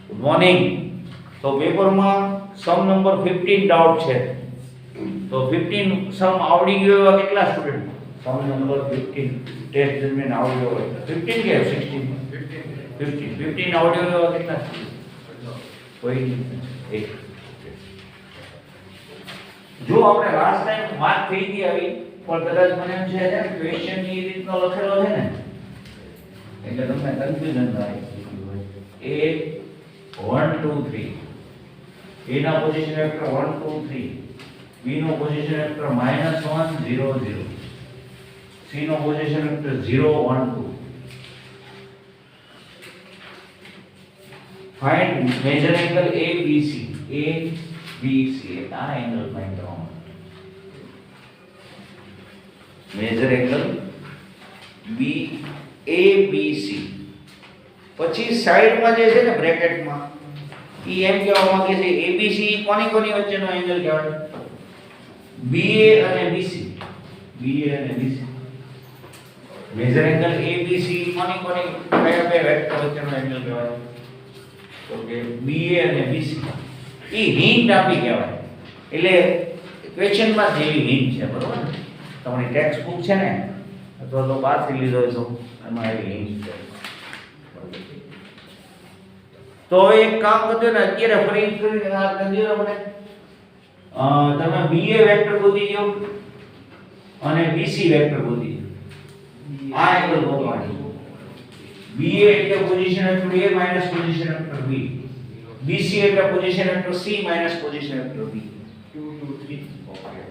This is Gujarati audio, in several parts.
Good morning. તો પેપરમાં સમ નંબર 15 ડાઉટ છે. તો 15 સમ આવડી ગયો એવા કેટલા સ્ટુડન્ટ? સમ નંબર 15 ટેસ્ટ દરમિયાન આવડ્યો હોય 15 કે 16? 15 આવડ્યો એવા કેટલા સ્ટુડન્ટ? કોઈ નહીં. એક. જો આપણે લાસ્ટ ટાઈમ વાત થઈ હતી આવી પણ કદાચ મને એમ છે કે ક્વેશ્ચન ની રીતનો લખેલો છે ને એટલે તમને કન્ફ્યુઝન થાય. એ 1 2 3 A ના પોઝિશન વેક્ટર 1 2 3, B નો પોઝિશન વેક્ટર -1 0 0, C નો position vector 0 1 2. Find major angle ABC. ABC આ એંગલ ફાઇન્ડ કરવાનો. Major angle ABC. પછી સાઈડમાં જે છે ને બ્રેકેટમાં ઈ એમ કહેવા માંગે છે ABC કોની કોની વચ્ચેનો એંગલ કહેવાય? BA અને BC. BA અને BC. મેજર એંગલ ABC કોની કોની કયા બે વેક્ટર વચ્ચેનો એંગલ કહેવાય? તો કે BA અને BC. ઈ હિન્ટ આપી કહેવાય. એટલે ક્વેશ્ચનમાં જેવી હિન્ટ છે, બરોબર ને? તમારી ટેક્સ્ટ બુક છે ને અથવા તો બહારથી લીધો હોય તો એમાં એવી હિન્ટ છે. તો હવે એક કામ કરજો ને અત્યારે ફરી કરીને આ કરી દો આપણે. તમે BA વેક્ટર ગોતી દો અને BC વેક્ટર ગોતી દો. આ એંગલ ગોતવાની. BA એટલે position vector A minus position vector B. BC એટલે position vector C minus position vector B. 2 2 3. Okay.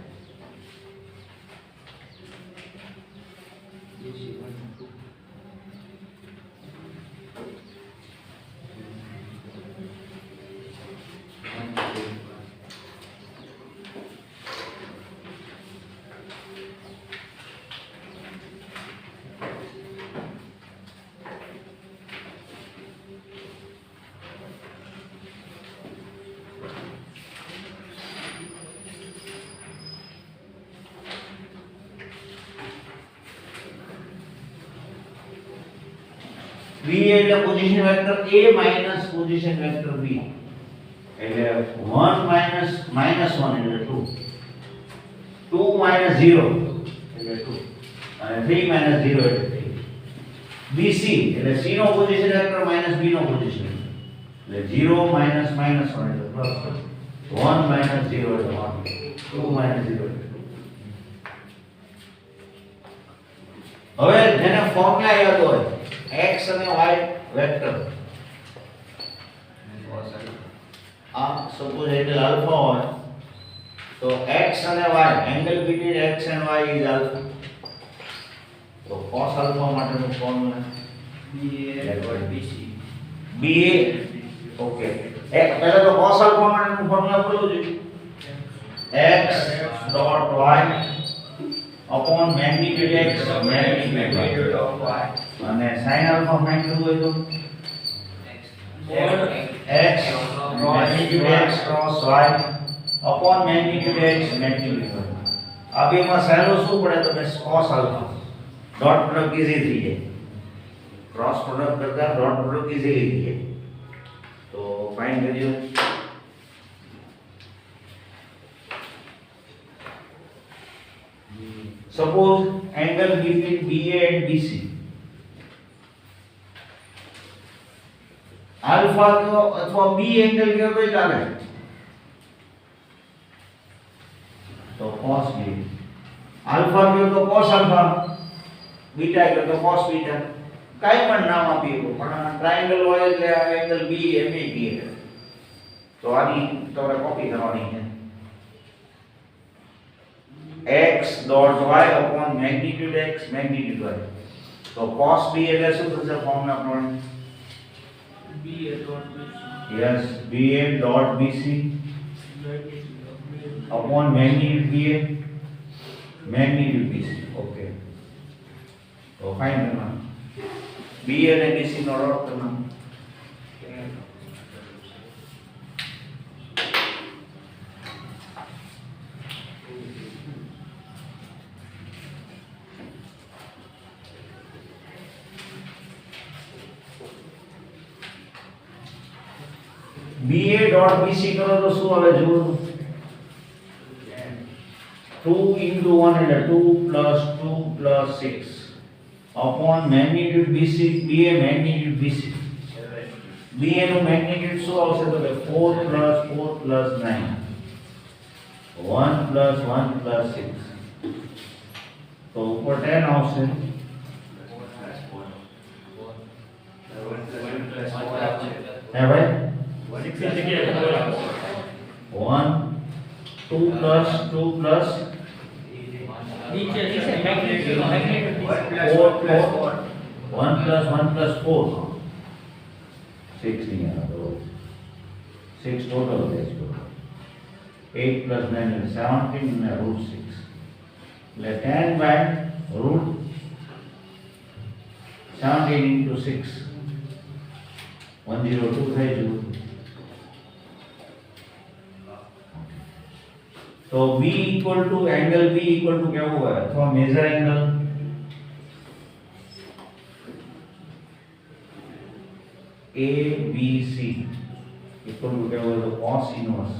B એટલે position vector A minus position vector B. એટલે 1 માઈનસ -1 એટલે 2. 2 માઈનસ 0 એટલે 2 અને 3 માઈનસ 0 એટલે 3. BC એટલે C નો પોઝિશન વેક્ટર માઈનસ B નો પોઝિશન એટલે 0 માઈનસ -1 એટલે પ્લસ 1 માઈનસ 0 એટલે 1. 2 માઈનસ 0 એટલે 2. હવે જેને ફોર્મ્યુલા યાદ હોય x અને y વેક્ટર આ સપોઝ એંગલ આલ્ફા હોય તો x અને y angle between x and y is alpha. તો cos આલ્ફા માટેનું ફોર્મ્યુલા BA ઓકે. એક પહેલા તો cos આલ્ફા માટેનું ફોર્મ્યુલા બોલવું જોઈએ. x dot y upon magnitude x magnitude of y અને sin alpha ફાઇન્ડ કરવું હોય તો x magnitude x cross y upon magnitude x magnitude y. આ બેમાં સહેલું શું પડે તો કે cos alpha. Dot product easy થઈ જાય. ક્રોસ પ્રોડક્ટ કરતા ડોટ પ્રોડક્ટ ઈઝી થઈ જાય. તો ફાઇન્ડ કરીએ. Suppose angle between BA and BC alpha કયો અથવા B એંગલ કયો તો ચાલે. તો cos B. alpha કયો તો cos alpha, બીટા કયો તો cos બીટા. કાઈ પણ નામ આપી શકો પણ ટ્રાયેંગલ હોય એટલે આ એંગલ B MAB. તો આની તમારે કોપી કરવાની છે. x dot y upon magnitude x magnitude y. તો cos b એટલે શું થશે ફોર્મ્યુલા પ્રમાણે? BA dot BC. Yes, BA dot BC upon magnitude BA magnitude BC. Okay. તો ફાઇન્ડ કરવાનું. BA અને BC નો ડોટ કરવાનો. BA ડોટ BC કરો તો શું આવે જુઓ 2 into 1 એટલે 2 plus 2 plus 6 upon magnitude BC BA magnitude BC BA નું magnitude શું આવશે તો કે 4 plus 4 plus 9 1 plus 1 plus 6 તો ઉપર 10 આવશે હે ભાઈ 1 2 plus 2 plus 4 1 plus 1 plus 4 6 नहीं आ रहा 6 total है इसको 8 plus 9 is 17 and root 6 let 10 by root 17 into 6 102 है जो तो B equal to angle B equal to क्या हुआ है अथवा major angle ABC equal to क्या हुआ तो cos inverse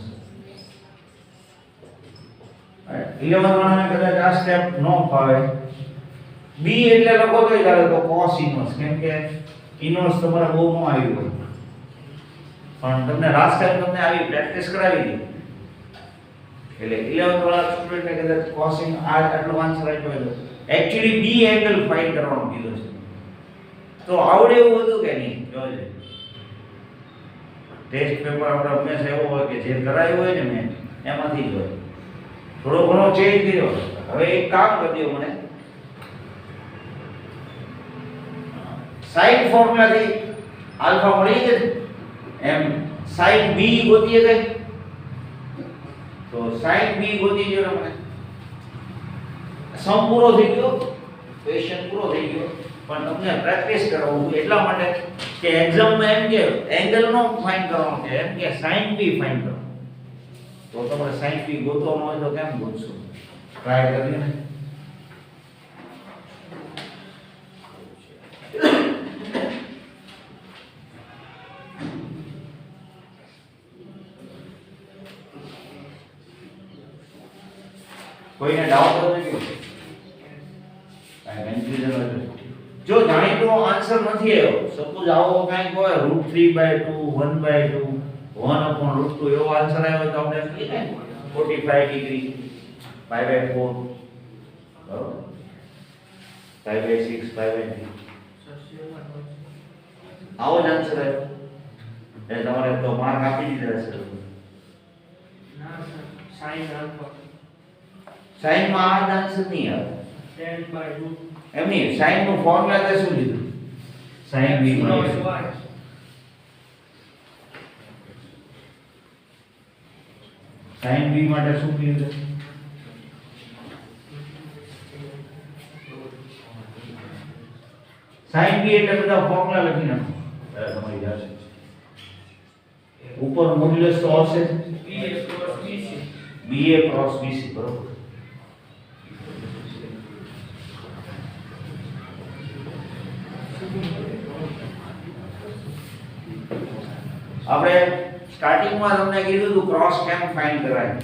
11 વાળાને કદાચ આ સ્ટેપ ન ફાવે B એટલે લખો તો ચાલે તો cos inverse કેમ કે ઇનવર્સ તમારા બહુ ન આવ્યું હોય પણ તમને લાસ્ટ ટાઈમ તમને આવી પ્રેક્ટિસ કરાવી દીધી એટલે 11th વાળા સ્ટુડન્ટને કદાચ cos આ આટલો આન્સર આપ્યો હતો એક્ચ્યુઅલી B એંગલ ફાઇન્ડ કરવાનું કીધું છે તો આવડે એવું હતું કે નહીં જોજો ટેસ્ટ પેપર આપણે હંમેશા એવો હોય કે જે કરાયું હોય ને મેં એમાંથી જ હોય થોડો ઘણો ચેન્જ કર્યો હવે એક કામ કરી દો મને સાઇન ફોર્મ્યુલાથી આલ્ફા મળી જશે એમ સાઇન B ગોતીએ ગઈ તો સાઇન B ગોતી જો મને સમ પૂરો થઈ ગયો ક્વેશ્ચન પૂરો થઈ ગયો પણ તમને પ્રેક્ટિસ કરાવું એટલા માટે કે એક્ઝામમાં એમ કે એંગલ નો ફાઇન્ડ કરવાનો છે એમ કે sin B ફાઇન્ડ કરો તો તમારે sin B ગોતવાનો હોય તો કેમ ગોતશો ટ્રાય કરીએ ને કોઈને ડાઉટ તો નથી કાઈ કન્ફ્યુઝન હોય જો જાણીતો આન્સર નથી આવ્યો સપોઝ આવો કાંઈક હોય √3/2 1/2 1/√2 એવો આન્સર આવ્યો તો આપણે એમ કહીએ 45 ડિગ્રી π/4 બરોબર π/6 π/3 આવો જ આન્સર આવ્યો એટલે તમારે તો માર્ક આપી દીધા હશે ના સર sin આલ્ફા સાઈન માં આ જ આન્સર નહીં આવે 10/√2 એમ નહીં સાઈન નું ફોર્મ્યુલા તે શું લીધું સાઈન b માં સાઈન b માટે શું લીધું સાઈન b એટલે બધા ફોર્મ્યુલા લખી નાખો તમારી જાતે ઉપર મોડ્યુલસ તો આવશે BA ક્રોસ BC બરોબર આપણે સ્ટાર્ટિંગમાં તમને કીધું હતું ક્રોસ કેમ ફાઇન્ડ કરાય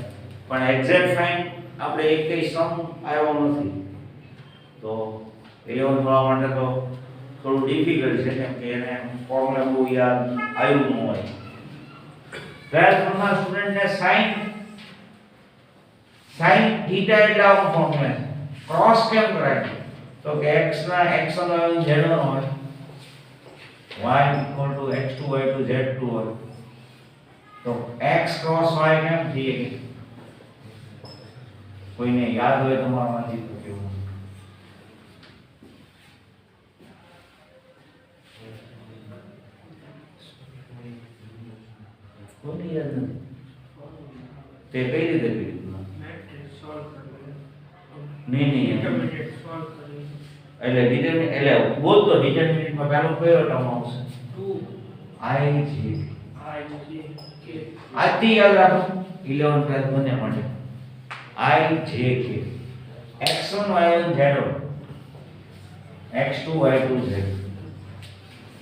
પણ એક્ઝેક્ટ ફાઇન્ડ આપણે એકઈ સમ આવ્યો નથી તો 11 વાળા માટે તો થોડું ડિફિકલ્ટ છે કેમ કે એને ફોર્મ્યુલા બહુ યાદ આવ્યું ન હોય 12th ના સ્ટુડન્ટને sin થીટા એટલે આવું ફોર્મ્યુલા ક્રોસ કેમ કરાય તો કે x ના x નો z નો હોય y equal to x2 y2 z2 હોય તો x cross y કેમ થઈએ કોઈને યાદ હોય તમારામાંથી તો કેવું કોઈને યાદ નથી તે કઈ રીતે કર્યું મેટ્રિક્સ સોલ્વ કરવું નહીં ઇન્ટરમીડિયેટ સોલ્વ કરી એટલે ડિટરમિન એટલે બોલતો ડિટરમિનન્ટ માં પહેલો કયો ટર્મ આવશે 2 I J I J K આથી યાદ રાખો 11 12 બંને માટે I J K x1 y1 z1 x2 y2 z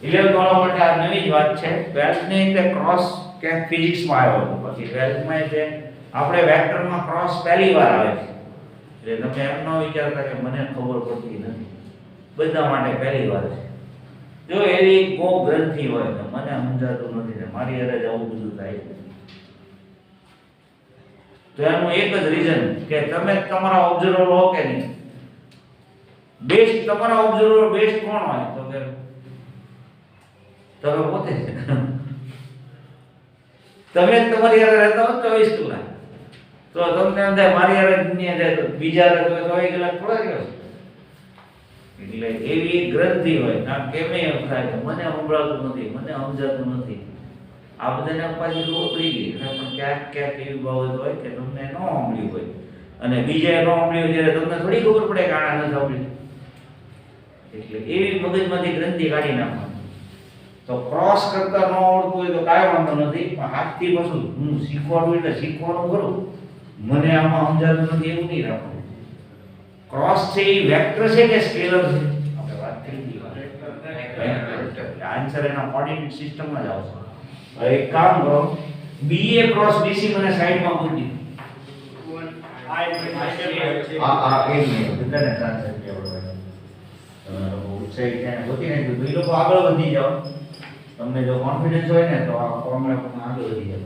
11th વાળા માટે આ નવી જ વાત છે. 12th ની એટલે ક્રોસ કે ફિઝિક્સમાં આવ્યો હતો. પછી 12th માં એટલે આપણે વેક્ટરમાં ક્રોસ પહેલી વાર આવે છે. એટલે તમે એમ ન વિચારતા કે મને ખબર પડતી નથી. બધા માટે પહેલી વાર છે. જો એવી કો ગ્રંથિ હોય તો મને સમજાતું નથી ને મારી હારે જ આવું બધું થાય છે. તો એનું એક જ રીઝન કે તમે તમારા ઓબ્ઝર્વર હો કે નહીં. બેસ્ટ તમારા ઓબ્ઝર્વર બેસ્ટ કોણ હોય તો કે તમે પોતે છે. તમે તમારી હારે રહેતા હો 24 કલાક તો તમને એમ થાય મારી હારે દુનિયા જાય તો બીજા હારે તો 24 કલાક થોડા રહ્યો. એટલે એવી ગ્રંથિ હોય ના કેમે એમ થાય કે મને સંભળાતું નથી, મને સમજાતું નથી. આ બધાને પાછી ખબર પડી ગઈ. અને પણ ક્યાંક એવી બાબત હોય કે તમને ન સાંભળ્યું હોય અને બીજાએ ન સાંભળ્યું ત્યારે તમને થોડી ખબર પડે કે આના નથી સાંભળ્યું. એટલે એવી મગજમાંથી ગ્રંથિ કાઢી નાખવાની. તો ક્રોસ કરતા ન આવડતું હોય તો કાંઈ વાંધો નથી, પણ હાથથી પાછું હું શીખવાડું એટલે શીખવાનું કરું. મને આમાં સમજાતું નથી એવું નહીં રાખવું. ક્રોસ છે એ વેક્ટર છે કે સ્કેલર છે? આપણે વાત કરી દીધી. આન્સર એના કોઓર્ડિનેટ સિસ્ટમમાં જ આવશે. હવે એક કામ કરો, BA ક્રોસ BC મને સાઈડમાં મૂકી દો. આ એક મિનિટ બધાને ટ્રાન્સલેટ કરવાનું. ઉત્સાહી ક્યાં હોતી નહીં તો એ લોકો આગળ વધી જાઓ. તમને જો કોન્ફિડન્સ હોય ને તો આ ફોર્મ્યુલા આગળ વધી જાઓ.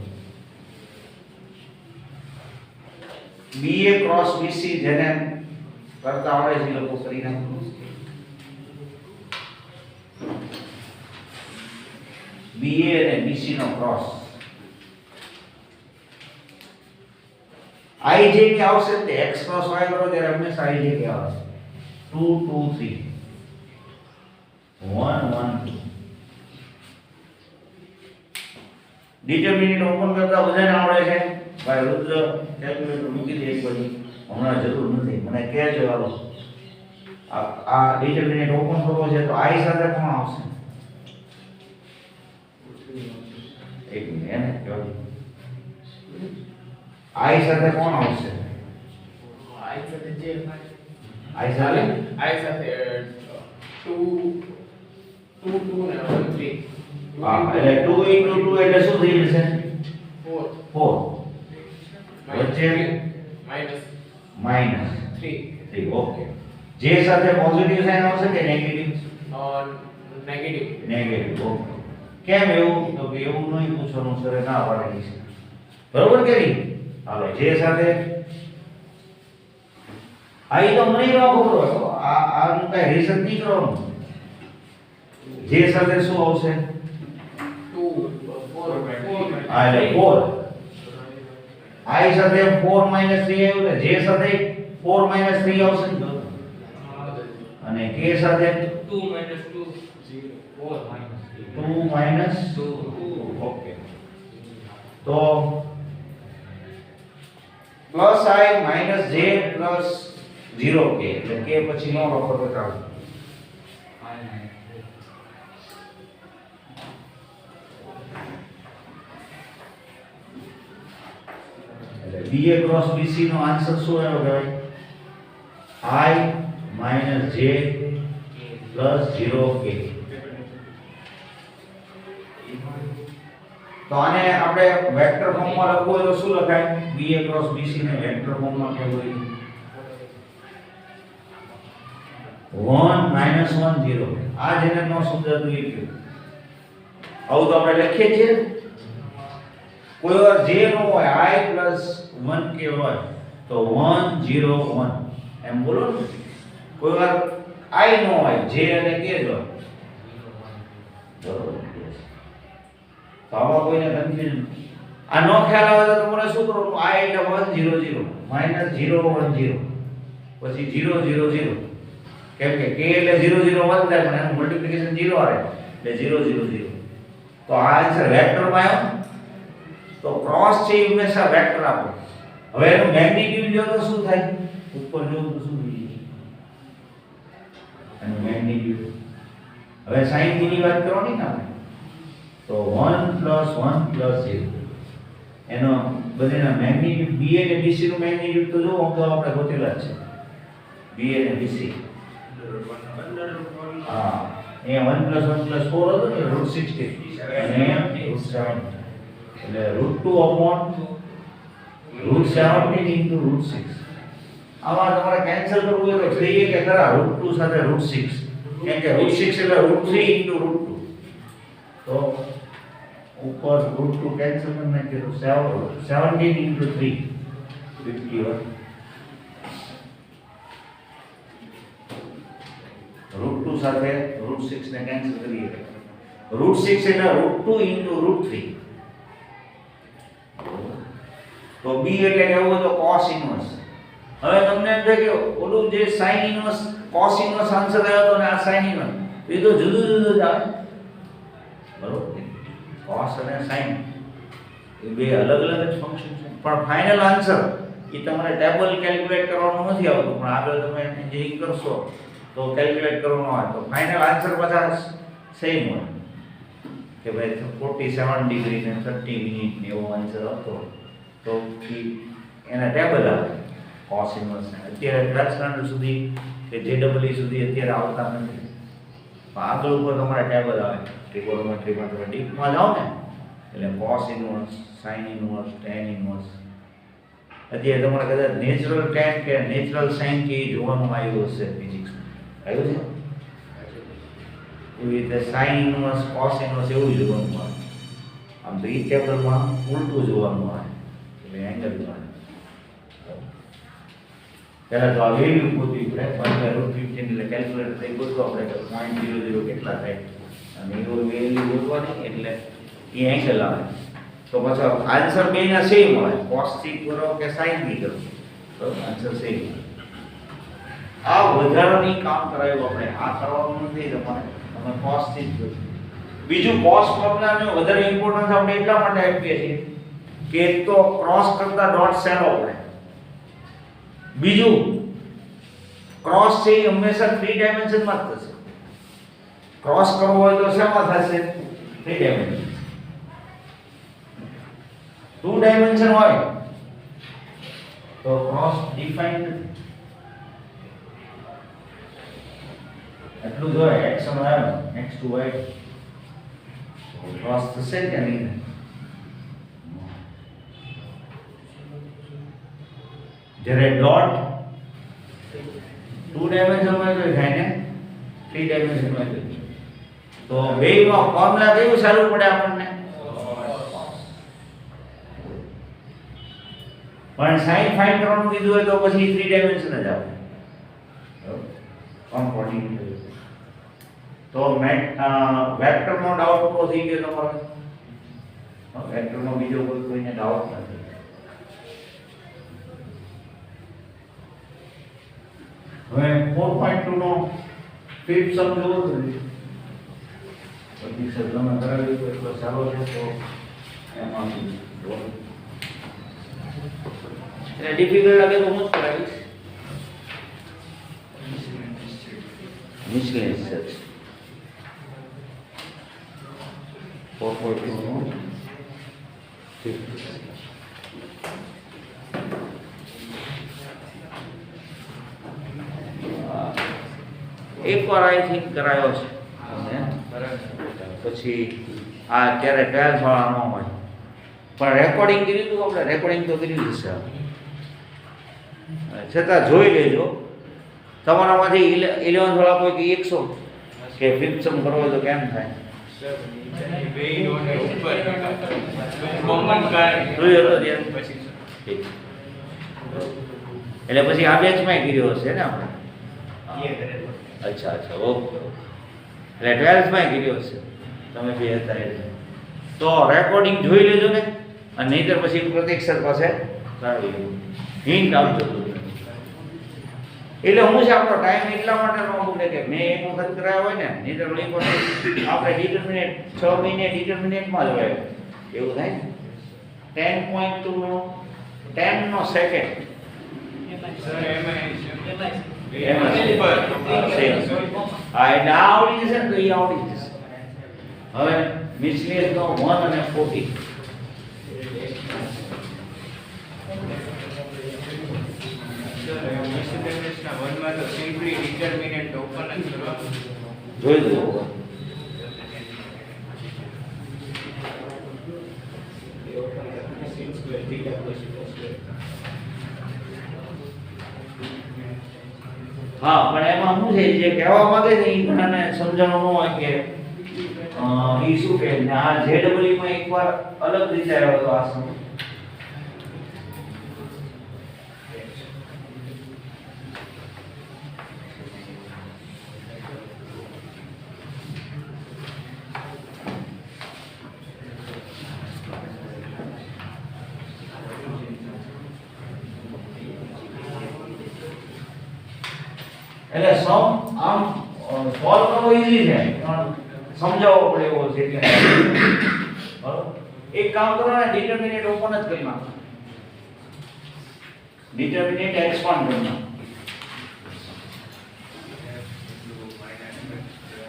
BA ક્રોસ BC જેને કરતા આવડે છે એ લોકો કરી નાખો. BA અને BC નો ક્રોસ IJ કે આવશે તે x ક્રોસ y કરો ત્યારે હંમેશા IJ કે આવશે. 2 2 3 1 1 2 ડિટરમિનન્ટ ઓપન કરતા બધાને આવડે છે. ભાઈ રુદ્ર કેલ્ક્યુલેટર મૂકી દે એક બાજુ. હમણાં જરૂર નથી, મને કહેજો. હાલો આ ડિટરમિનન્ટ ઓપન કરવો છે તો I સાથે કોણ આવશે? એક મિનિટ એને કહો. I સાથે કોણ આવશે? I સાથે 2 2 ને 1 3. હા એટલે 2 into 2 એટલે શું થઈ જશે? 4. વચ્ચે માઈનસ 3. ઓકે. જે સાથે પોઝિટિવ સાઇન આવશે કે નેગેટિવ? નેગેટિવ. ઓકે. કેમ એવું? તો કે એવું નહીં પૂછવાનું સરે ના પાડેલી છે. બરોબર કે નહીં? હાલો જે સાથે આ તો મને ન ખબર હોય તો આનું કઈ રિસર્ચ નહીં કરવાનું. જે સાથે શું આવશે? 2 આ એટલે 4. I સાથે 4 3 આવ્યું ને જે સાથે 4 3 આવશે ને અને k સાથે 2 minus 2 2 2. ઓકે. તો plus I minus j plus 0k એટલે k પછી નો લખો તો ચાલે. BA ક્રોસ BC નો આન્સર શું આવ્યો ભાઈ? I minus j plus 0k. તો આને આપણે વેક્ટર ફોર્મમાં લખવું હોય તો શું લખાય? BA ક્રોસ BC ને વેક્ટર ફોર્મમાં કેવું હોય? 1 1 0. આ જેને નો સમજાતું એ કયો. આવું તો આપણે લખીએ છીએ. કોઈ વાર j નો હોય I પ્લસ 1k હોય તો 1 0 1 એમ બોલો ને. કોઈ વાર I નો હોય j અને k જ હોય. બરોબર. તો આમાં કોઈને કન્ફ્યુઝન આ નો ખ્યાલ આવે તો તમારે શું કરવાનું? I એટલે 1 0 0 માઈનસ 0 1 0 પછી 0 0 0. કેમ કે k એટલે 0 0 1 થાય પણ એનું મલ્ટીપ્લિકેશન 0 આવે એટલે 0 0 0. તો આ આન્સર વેક્ટરમાં આવ્યો. તો ક્રોસ છે એ હંમેશા વેક્ટર આપો. હવે એનું મેગ્નીટ્યુડ લ્યો તો શું થાય? ઉપર જો તો શું થઈ જાય? એનું મેગ્નીટ્યુડ. હવે sin ની વાત કરવાની ને આપણે. તો 1 + 1 + 0 એનો બંનેના મેગ્નીટ્યુડ BA અને BC નું મેગ્નીટ્યુડ તો જો આમ તો આપણે ગોતેલા જ છે. BA અને BC. હા અહીંયા 1 + 1 + 4 હતું ને √16 અને √7 એટલે √2 upon √17 into √6 આમાં તમારે કેન્સલ કરવું હોય તો 3 કે ખરા √2 સાથે √6 કેમ કે √6 એટલે √3 into √2 તો ઉપર √2 કેન્સલ કરી નાખીએ તો 17 into 3 51 √2 સાથે √6 ને કેન્સલ કરીએ √6 એટલે √2 into √3 તો b એટલે કેવું હોય તો cos ઇન્વર્સ હવે તમને એમ થાય કે ઓલું જે sin inverse cos inverse answer આવ્યો તો ને આ sin ઇન્વર્સ એ તો જુદું જુદું જ આવે બરોબર cos અને sin એ બે અલગ અલગ જ ફંક્શન છે પણ ફાઇનલ આન્સર એ તમારે ટેબલ કેલ્ક્યુલેટ કરવાનું નથી આવતું પણ આગળ તમે એન્જિનિયરિંગ કરશો તો કેલ્ક્યુલેટ કરવાનો હોય તો ફાઇનલ આન્સર બધા સેમ હોય કે ભાઈ 47 ડિગ્રી ને 30 મિનિટ ને એવો આન્સર હતો તો એના ટેબલ આવે cos ઇન્વર્સ અત્યારે 12 સ્ટાન્ડર્ડ સુધી કે JEE સુધી અત્યારે આવતા નથી પણ આગળ ઉપર તમારે ટેબલ આવે ટ્રિગોનોમેટ્રીમાં તમે ડીપમાં જાઓ ને એટલે cos inverse sin inverse tan inverse અત્યારે તમારે કદાચ નેચરલ tan કે નેચરલ sin કે એ જોવાનું આવ્યું હશે ફિઝિક્સમાં આવ્યું છે એવી રીતે sin ઇન્વર્સ cos ઇન્વર્સ એવું જોવાનું આવે આમ તો એ ટેબલમાં ઉલટું જોવાનું આવે એટલે એંગલ જોવાનું પહેલા તો આ વેલ્યુ ગોતવી પડે √15 એટલે કેલ્ક્યુલેટર થઈ ગોતવા પડે કે 0.00 કેટલા થાય અને એવો વેલ્યુ ગોતવાની એટલે એ એંગલ આવે તો પછી આન્સર બેના સેમ હોય cos થી કરો કે sin થી કરો તો આન્સર સેમ આ વધારાની કામ કરાયું આપણે આ કરવાનું નથી તમારે તમે cos થી જ કરો બીજું cos ફોર્મ્યુલાને વધારે ઇમ્પોર્ટન્સ આપણે એટલા માટે આપીએ છીએ કે એક તો ક્રોસ કરતા ડોટ સેલો પડે બીજું ક્રોસ છે એ હંમેશા 3 ડાયમેન્શનમાં જ થશે ક્રોસ કરવો હોય તો શેમાં થશે 3 ડાયમેન્શન 2 ડાયમેન્શન હોય તો ક્રોસ ડિફાઇન્ડ એટલું જ હોય x1 y x2 y cross થશે કે નહીં જ્યારે ડોટ 2 ડાયમેન્શનમાં તો થાય ને 3 ડાયમેન્શનમાં તો બેમાં ફોર્મ્યુલા કેવું સારું પડે આપણને પણ sin ફાઇન્ડ કરવાનું કીધું હોય તો પછી 3 ડાયમેન્શન જ આવે કોમ્પોઝિટ તો વેક્ટરનો ડાઉટ પૂરો થઈ ગયો તમારો વેક્ટરનો બીજો કોઈને ડાઉટ નથી હવે 4.2 નો ફિફ્થ સમ જોવો તો બધી શબ્દમાં કરાવી તો એટલો સારો છે તો એમાં એટલે ડિફિકલ્ટ લાગે તો હું જ કરાવીશ મિસલેનિયસ સર્ચ 4.2 નો ફિફ્થ એક વાર આઈ થિંક કરાયો છે પછી આ અત્યારે 12th વાળા ન હોય પણ રેકોર્ડિંગ કર્યું હતું આપણે રેકોર્ડિંગ તો કર્યું છે છતાં જોઈ લેજો તમારામાંથી 11th વાળા કોઈ કે 100 કે ફિફ્થ સમ કરવો હોય તો કેમ થાય એટલે પછી આ બેચમાં કર્યો હશે ને આપણે અચ્છા અચ્છા ઓકે એટલે 12th માં કર્યો હશે તમે બે હતા એટલે તો રેકોર્ડિંગ જોઈ લેજો ને અને નહીતર પછી પ્રતીક સર પાસે કરાવી હિન્ટ આપજો એટલે હું છે આપણો ટાઈમ એટલા માટે ન બગડે કે મેં એક વખત કરાયો હોય ને નહીતર ઓલી વખત આપણે ડિટરમિનેટ 6 મહિને ડિટરમિનેટમાં જ હોય એવું થાય ને 10.2 નો 10 નો સેકન્ડ હા એટલે આ આવડી જશે ને તો એ આવડી જશે હવે મિસલેનિયસ નો 1 અને 40 જોઈ લો sin square theta plus theta square. હા પણ એમાં શું છે જે કહેવા માંગે છે એ ઘણાને સમજાવવાનું ન હોય કે ઈ શું કે આ ZW માં એકવાર અલગ રીતે આવ્યો હતો આ સમય એટલે સમ આમ સોલ્વ કરવો ઈઝી છે પણ સમજાવવો પડે એવો છે એટલે બરોબર એક કામ કરો ને ડિટરમિનેટ ઓપન જ કરી નાખો ડિટરમિનેટ એક્સપાન્ડ કરી નાખો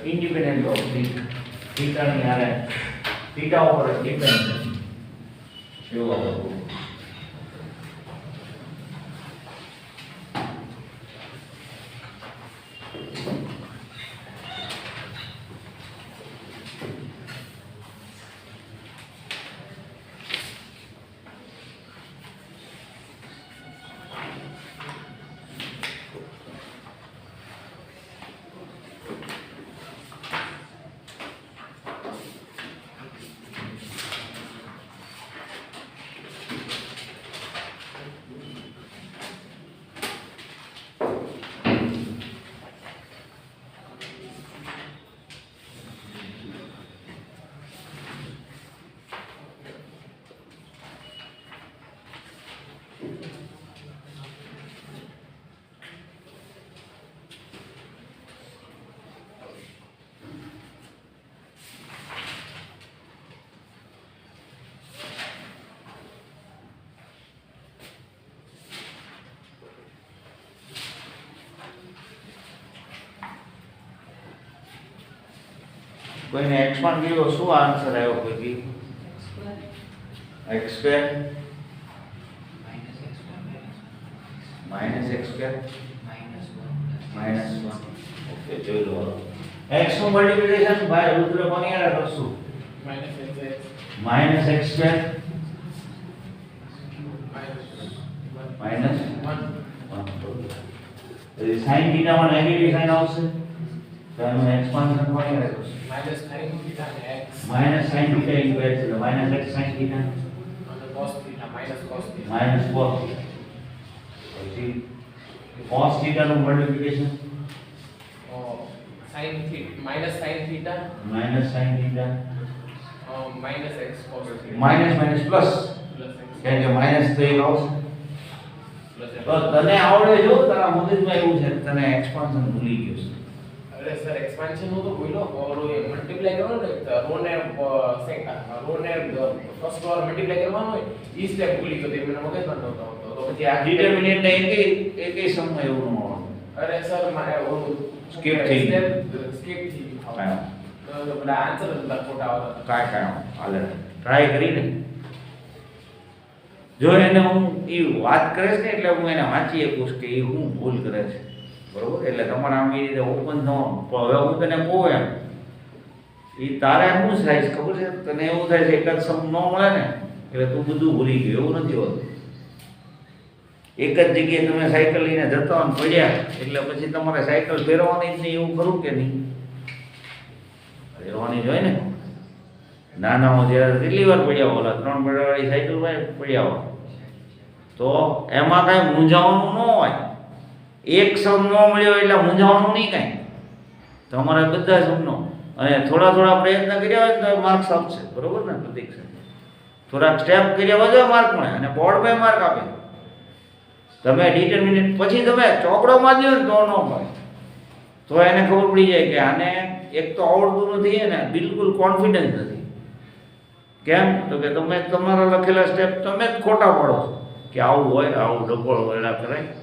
ઇન્ડિપેન્ડન્ટ ઓફ થીટા ની આરે થીટા ઉપર ડિપેન્ડ છે એવું આપણે કોઈને એક્સપાન્ડ કર્યો શું આન્સર આવ્યો કોઈ x square minus x square minus 1 okay જોઈ લો x નું મલ્ટીપ્લિકેશન ભાઈ રુદ્ર કોની આરે કરશું માઈનસ x સ્ક્વેર માઈનસ 1 તો sin થીટા માં નેગેટિવ સાઇન આવશે તો એનું એક્સપાન્શન કોની આરે કરશું Minus sin theta x minus sin theta into x એટલે minus x sin theta and cos theta minus cos theta. minus cos theta પછી cos theta નું multiplication Oh, sin theta minus sin theta minus sin theta minus x cos theta minus minus plus plus x કેમ કે minus તો એક આવશે plus x. તો તને આવડે જો તારા મગજમાં એવું છે તને એક્સપાન્શન ભૂલી ગયો છે अरे सर एक्सपेंशन हो तो बोलो और ये मल्टीप्लाई करो ना रो ने फर्स्ट फ्लोर मल्टीप्लाई करवानो है ई स्टेप भूली तो मैंने मगज में नहोतो तो પછી આ ડિટરમિનેન્ટ ને એકે સમય એવું ન આવડે अरे सर मारे वो Skip થઈ ગયું. स्किप थी કાંઈ तो बड़ा आंसर બધા ખોટા આવતા કાંઈ હાલે ટ્રાય કરીને જો એને હું એ વાત કરે છે ને એટલે હું એને વાંચી શકું કે એ હું ભૂલ કરે છે બરોબર એટલે તમારે આમ એ રીતે ઓપન થવાનું પણ હવે હું તને કહું એમ એ તારે શું થાય છે ખબર છે તને એવું થાય છે એક જ સમ ન મળે ને એટલે તું બધું ભૂલી ગયું એવું નથી હોતું એક જ જગ્યાએ તમે સાયકલ લઈને જતા હોય ને પડ્યા એટલે પછી તમારે સાયકલ ફેરવાની જ નહીં એવું ખરું કે નહીં ફેરવાની જ હોય ને નાનામાં જ્યારે કેટલી વાર પડ્યા ઓલા 3 પડાવાળી સાયકલમાં પડ્યા હોય તો એમાં કાંઈ મૂંઝાવાનું ન હોય એક સમ ન મળ્યો એટલે મૂંઝાવાનું નહીં કાંઈ તમારે બધા સમનો અને થોડા થોડા પ્રયત્ન કર્યા હોય તો માર્ક્સ આવશે બરોબર ને પ્રતીક છે થોડાક સ્ટેપ કર્યા હોય તો માર્ક મળે અને બોર્ડમાં માર્ક આપે તમે ડિટરમિનેટ પછી તમે ચોકડોમાં જ તો ન મળે તો એને ખબર પડી જાય કે આને એક તો આવડતું નથી અને બિલકુલ કોન્ફિડન્સ નથી કેમ તો કે તમે તમારા લખેલા સ્ટેપ તમે જ ખોટા પડો છો કે આવું હોય આવું ડબલ હોય કરાય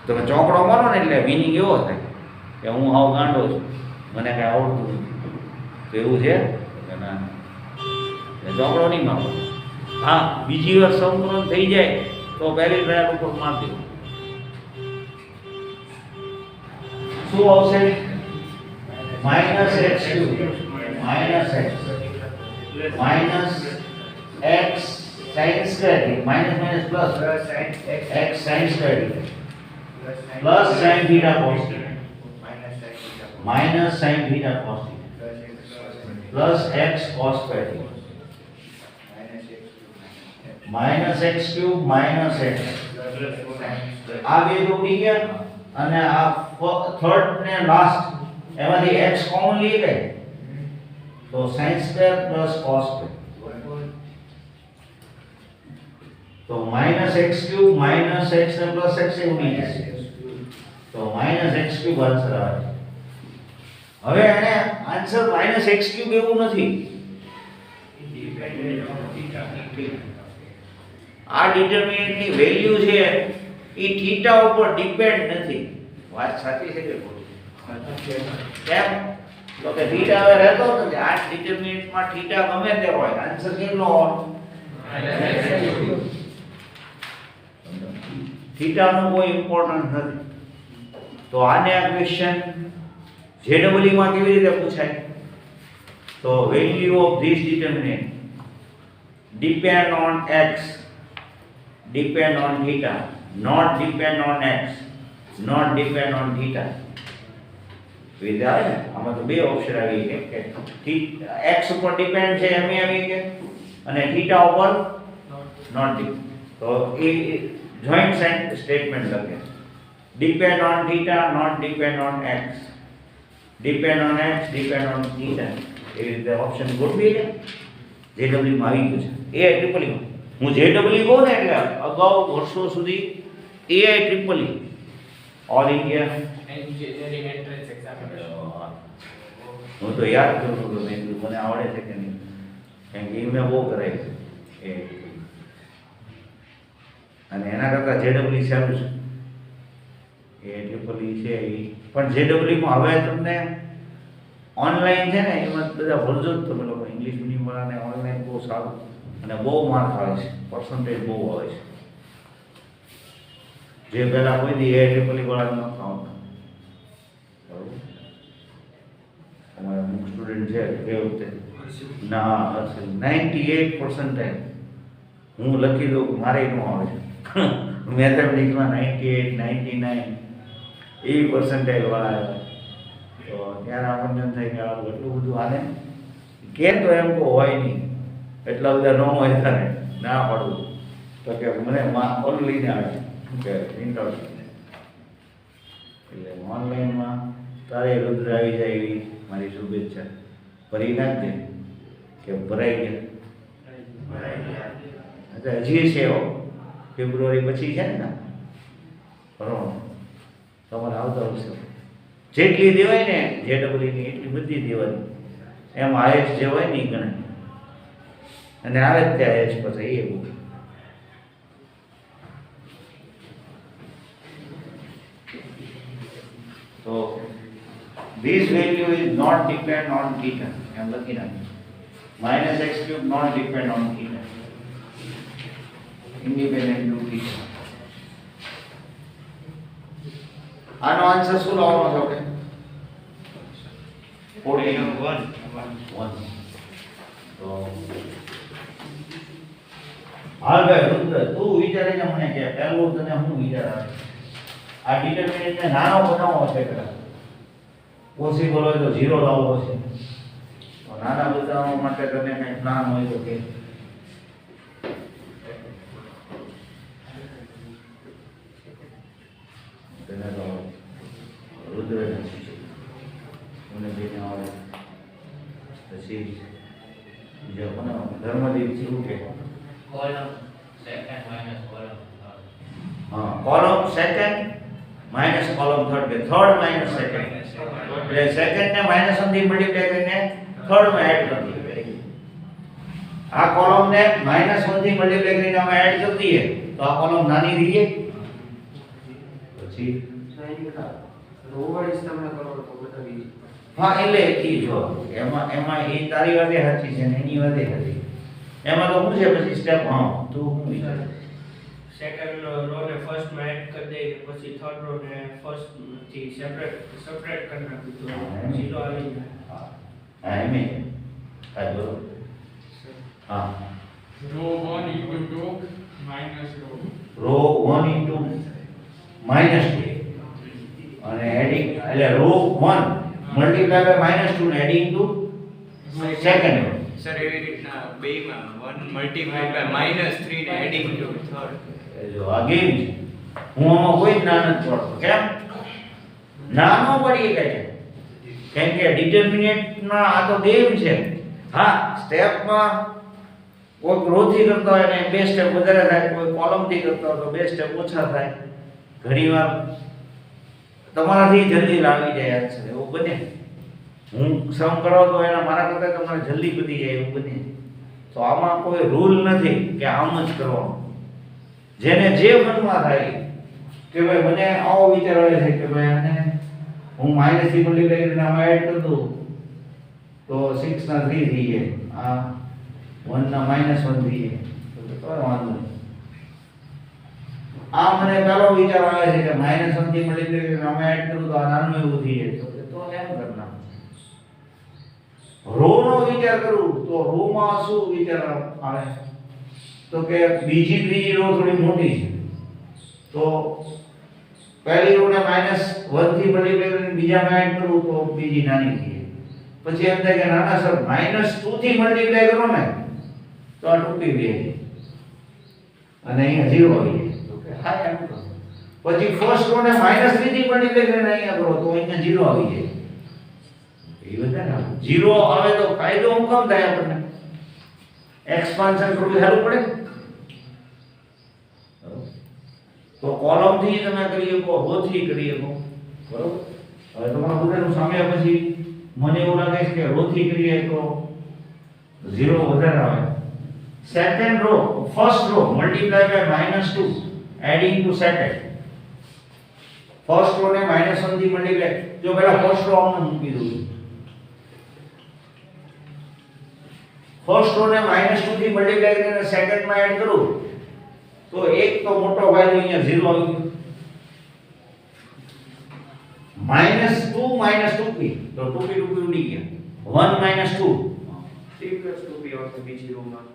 તમે ચોકડો મારો ને એટલે વિનિંગ એવો થાય કે હું આવ ગાંડો છું મને કાંઈ આવડતું નથી તો એવું છે કે ના એ ચોકડો નહીં મારો હા બીજી વાર સંપૂર્ણ થઈ જાય તો પહેલી ટ્રાયલ ઉપર માર દો શું આવશે -x³ -x x sin square theta minus minus plus plus sin x x sin square theta plus plus sin theta cos theta minus sin theta minus sin theta cos theta plus x plus x cos square theta minus x cube minus x plus sin square આ બે તો ઉડી ગયા અને આ થર્ડ ને લાસ્ટ એમાંથી x કોમન લઈએ કે તો sin square plus cos square તો minus x cube minus x ને plus x એ ઉડી જશે તો minus x cube આન્સર આવે છે. હવે એને આન્સર minus x cube એવું નથી આ ડિટરમિનન્ટ ની વેલ્યુ છે એ થીટા ઉપર ડિપેન્ડ નથી. વાત સાચી છે કે ખોટી? કેમ તો કે થીટા હવે રહેતો નથી. આ ડિટરમિનન્ટ માં થીટા ગમે તે હોય આન્સર કેટલો હોય થીટા નો કોઈ ઇમ્પોર્ટન્સ નથી. તો આને આ ક્વેશ્ચન જેડબલઈ માં કેવી રીતે પૂછાય તો value of this determinant depend on x depend on theta not depend on x not depend on theta વિધાય ને આમાં તો બે ઓપ્શન આવી છે કે x ઉપર ડિપેન્ડ છે એમ આવી કે અને થીટા ઉપર નોટ ડિપેન્ડ તો એ જોઈન્ટ સ્ટેટમેન્ટ લખે depend on theta not depend on x depend on x depend on theta એ રીતે ઓપ્શન ગોઠવી છે જેડબલઈ માં આવી ગયું છે એઆઈ ટ્રિપલ ઈ હું જેડબલઈ કહું ને એટલે અગાઉ વર્ષો સુધી AI triple E all India engineering entrance exam હું તો યાદ કરું છું કે મેં કીધું મને આવડે છે કે નહીં કેમ કે એ મેં બહુ કરાય છે એ અને એના કરતાં જેડબલઈ સારું છે એ ટ્રિપલ ઈ છે એ પણ જેડબલઈ માં હવે તમને ઓનલાઈન છે ને એમાં બધા ભરજો જ તમે લોકો ઇંગ્લિશ મીડિયમ વાળાને ઓનલાઈન બહુ સારું અને બહુ માર્ક આવે છે પર્સન્ટેજ બહુ આવે છે જે પહેલાં કોઈ દી એ ટ્રિપલ ઈ વાળા નહોતા આવતા બરાબર અમારા અમુક સ્ટુડન્ટ છે એ વખતે ના 98% હું લખી દઉં કે મારે ન આવે છે મેથેમેટિક્સમાં 98 99 એ પર્સન્ટેજ વાળા આવ્યા તો ત્યારે આપણને એમ થાય કે આ એટલું બધું આને કેમ તો એમ કહો હોય નહીં એટલા બધા ન હોય ત્યારે ના પડવું તો કે મને ઓલું લઈને આવે કે પ્રિન્ટઆઉટ એટલે ઓનલાઈનમાં તારે રુદ્ર આવી જાય એવી મારી શુભેચ્છા ભરી નાખજે કે ભરાઈ ગયા અચ્છા હજી છે ફેબ્રુઆરી પછી છે ને ભરો તમારે આવતા વર્ષે જેટલી દેવાય ને જેડબલઈની એટલી બધી દેવાની એમ આયસ જે હોય ને એ ગણાય અને આવે જ ત્યાં આયસ પછી એવું તો this value is not depend on theta એમ લખી નાખ્યું minus x cube not depend on theta independent to theta આનો આન્સર શું લાવવાનો છે આપણે 41 તો હાલ ભાઈ રુદ્ર તું વિચારીને મને કે પહેલું તને શું વિચાર આવે આ ડિટરમિનન્ટને નાનો બનાવવો છે કે પોસિબલ હોય તો 0 લાવવો છે તો નાના બનાવવા માટે તને કંઈ પ્લાન હોય તો કે તેને તો રુદ્ર મને જેને આવડે પછી બીજા કોને ધર્મદેવ શું કે column second minus column third. હા column second minus column third કે થર્ડ માઈનસ સેકન્ડ એટલે સેકન્ડ ને માઈનસ થી મલ્ટીપ્લાય કરીને થર્ડ માં એડ કરી દઈએ આ કોલમ ને -1 થી મલ્ટીપ્લાય કરીને અમે એડ કરી દઈએ તો આ કોલમ નાની રહી જાય પછી હા એટલે ઈ જો એમાં એ તારી વાતે સાચી છે ને એની વાતે સાચી એમાં તો શું છે પછી સ્ટેપ હા તું શું વિચારે સેકન્ડ રો ને ફર્સ્ટ માં એડ કરી દઈએ પછી થર્ડ રો ને ફર્સ્ટ થી સેપરેટ કરી નાખી તો 0 આવી જાય હા એમ હા બરોબર હા Rho 1 equal to minus rho. Row 1 into -2 અને એડિંગ એટલે રો 1 મલ્ટીપ્લાય બાય -2 ને adding to second row. Sir એવી રીતના બેમાં 1 મલ્ટીપ્લાય બાય -3 ને એડિંગ ટુ થર્ડ. એ જો આ ગેમ છે. હું આમાં કોઈ જ્ઞાન નથી પડતો. કેમ નાનો પડી શકે છે કેમ કે ડિટર્મિનેન્ટમાં આ તો ગેમ છે. હા સ્ટેપમાં કોઈ રો થી કરતો હોય ને બે સ્ટેપ વધારે થાય, કોઈ કોલમ થી કરતો હોય તો બે સ્ટેપ ઓછા થાય. ઘણીવાર તમારાથી જલ્દી લાવી જાય આન્સર એવું બને. હું સમ કરો તો એના મારા કરતા તમારે જલ્દી પતી જાય એવું બને. તો આમાં કોઈ રૂલ નથી કે આમ જ કરવાનું. જેને જે મનમાં થાય કે ભાઈ મને આવો વિચાર આવે છે કે ભાઈ આને હું માઈનસ થી મલ્ટીપ્લાય કરીને આમાં એડ કરી દઉં તો 6 ના 3 થઈ જાય, આ 1 ના -1 થઈ જાય તો કોઈ વાંધો નહીં. આ મને પહેલો વિચાર આવે છે કે -1 થી મલ્ટીપ્લાય કરીને આમાં એડ કરું તો આ નાનું એવું થઈ જાય તો એમ કરના. રો નો વિચાર કરું તો રો માં શું વિચાર આવે તો કે બીજી ત્રીજી રો થોડી મોટી છે તો પહેલી રો ને -1 થી મલ્ટીપ્લાય કરીને બીજામાં એડ કરું તો બીજી નાની થઈ જાય. પછી એમ થાય કે નાના સર -2 થી મલ્ટીપ્લાય કરો ને તો આ ટૂંકી રહે અને અહીંયા 0 આવી જાય તો કે હા એમ કરો. પછી ફર્સ્ટ રો ને -3 થી મલ્ટીપ્લાય કરીને અહીંયા કરો તો અહીંયા 0 આવી જાય. એ બધા ને 0 આવે તો ફાયદો હું કેમ થાય આપણને? એક્સપાન્શન થોડું સારું પડે. તો કોલમ થી તમે કરી શકો, રો થી કરી શકો, બરોબર. હવે તમારા બધાનું સામે પછી મને એવું લાગે છે કે રો થી કરીએ તો 0 વધારે આવે. Second row first row multiply by -2 adding to second. First row ને -1 થી મલ્ટીપ્લાય, જો પહેલા ફર્સ્ટ રો આમને મૂકી દઉં, ફર્સ્ટ રો ને -2 થી મલ્ટીપ્લાય કરીને સેકન્ડ માં એડ કરું તો એક તો મોટો વેલ્યુ અહીંયા 0 આવી ગયો. -2 તો 2p ઉડી ગયા. 1 -2 3 + 2p આવશે બીજી રોમાં.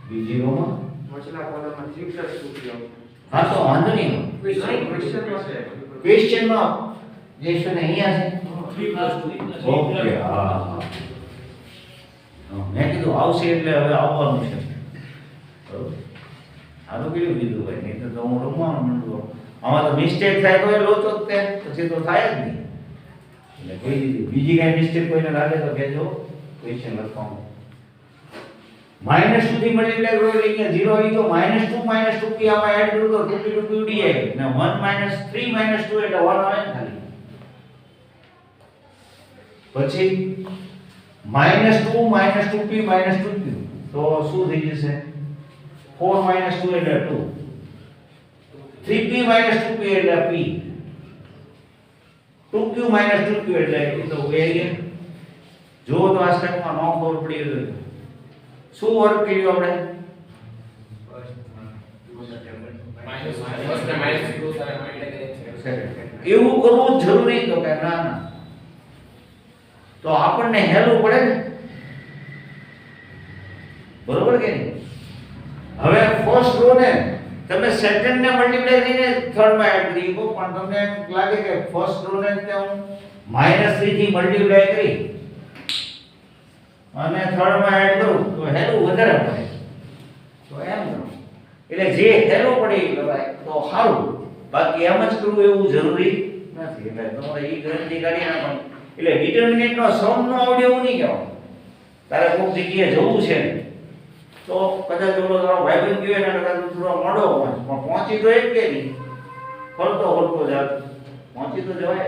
બીજી રો માં મછલા કોલમમાં 3 + 2p આવશે. હા તો વાંધો નહીં. ક્વેશ્ચન માં જે છે ને અહીંયા છે 3 + 2. ઓકે. હા મેં કીધું આવશે એટલે હવે આવવાનું છે, બરોબર. આ તો કેવું કીધું ભાઈ, નહીં તો હું રમવાનું માંડું. આમાં તો મિસ્ટેક થાય તો એ લોચો જ તે પછી તો થાય જ નહીં. એટલે કહી દીધું બીજી કાંઈ મિસ્ટેક કોઈને લાગે તો કહેજો, ક્વેશ્ચન લખવાનું. -2 થી મલ્ટીપ્લાય કરો એટલે અહીંયા 0 આવી ગયો. -2 -2p આમાં એડ કરું તો 2p ઉડી જાય ને 1 - 3 - 2 એટલે 1 આવે ને ખાલી. પછી -2 -2p -2q તો શું થઈ જશે? 4 - 2 એટલે 2, 3p - 2p એટલે p, 2q - 2q એટલે એ તો એરિયા. જો તો આ સ્ટેપમાં નો ખબર પડી ગઈ શું વર્ક કર્યું આપણે? ફર્સ્ટ ને -2 સાથે મલ્ટીપ્લાય કરીએ. એવું કરવું જરૂરી તો કે ના ના તો આપણને હેલવું પડે ને, બરોબર કે નહીં? હવે ફર્સ્ટ રો ને તમે સેકન્ડ ને મલ્ટીપ્લાય કરીને થર્ડ માં એડ કરી શકો, પણ તમને એમ લાગે કે ફર્સ્ટ રો ને હું -3 થી મલ્ટીપ્લાય કરી અને થર્ડ માં એડ કરું તો હેલું વધારે પડે. તો એમ કરો એટલે જે હેલું પડે એ કરાય તો સારું, બાકી એમ જ કરવું એવું જરૂરી નથી. એટલે તમારે એ ગણતરી કાઢી નાખવાની. એટલે ડિટર્મિનન્ટ નો સમ નો આવડે એવું નહીં કહેવાનું. તારે કોઈક જગ્યાએ જવું છે તો કદાચ ઓલો તારો ભાઈબંધ ગયો ને કદાચ થોડો મોડો હોય પણ પહોંચી તો એક કે નહીં, ફરતો જાત પહોંચી તો જવાય.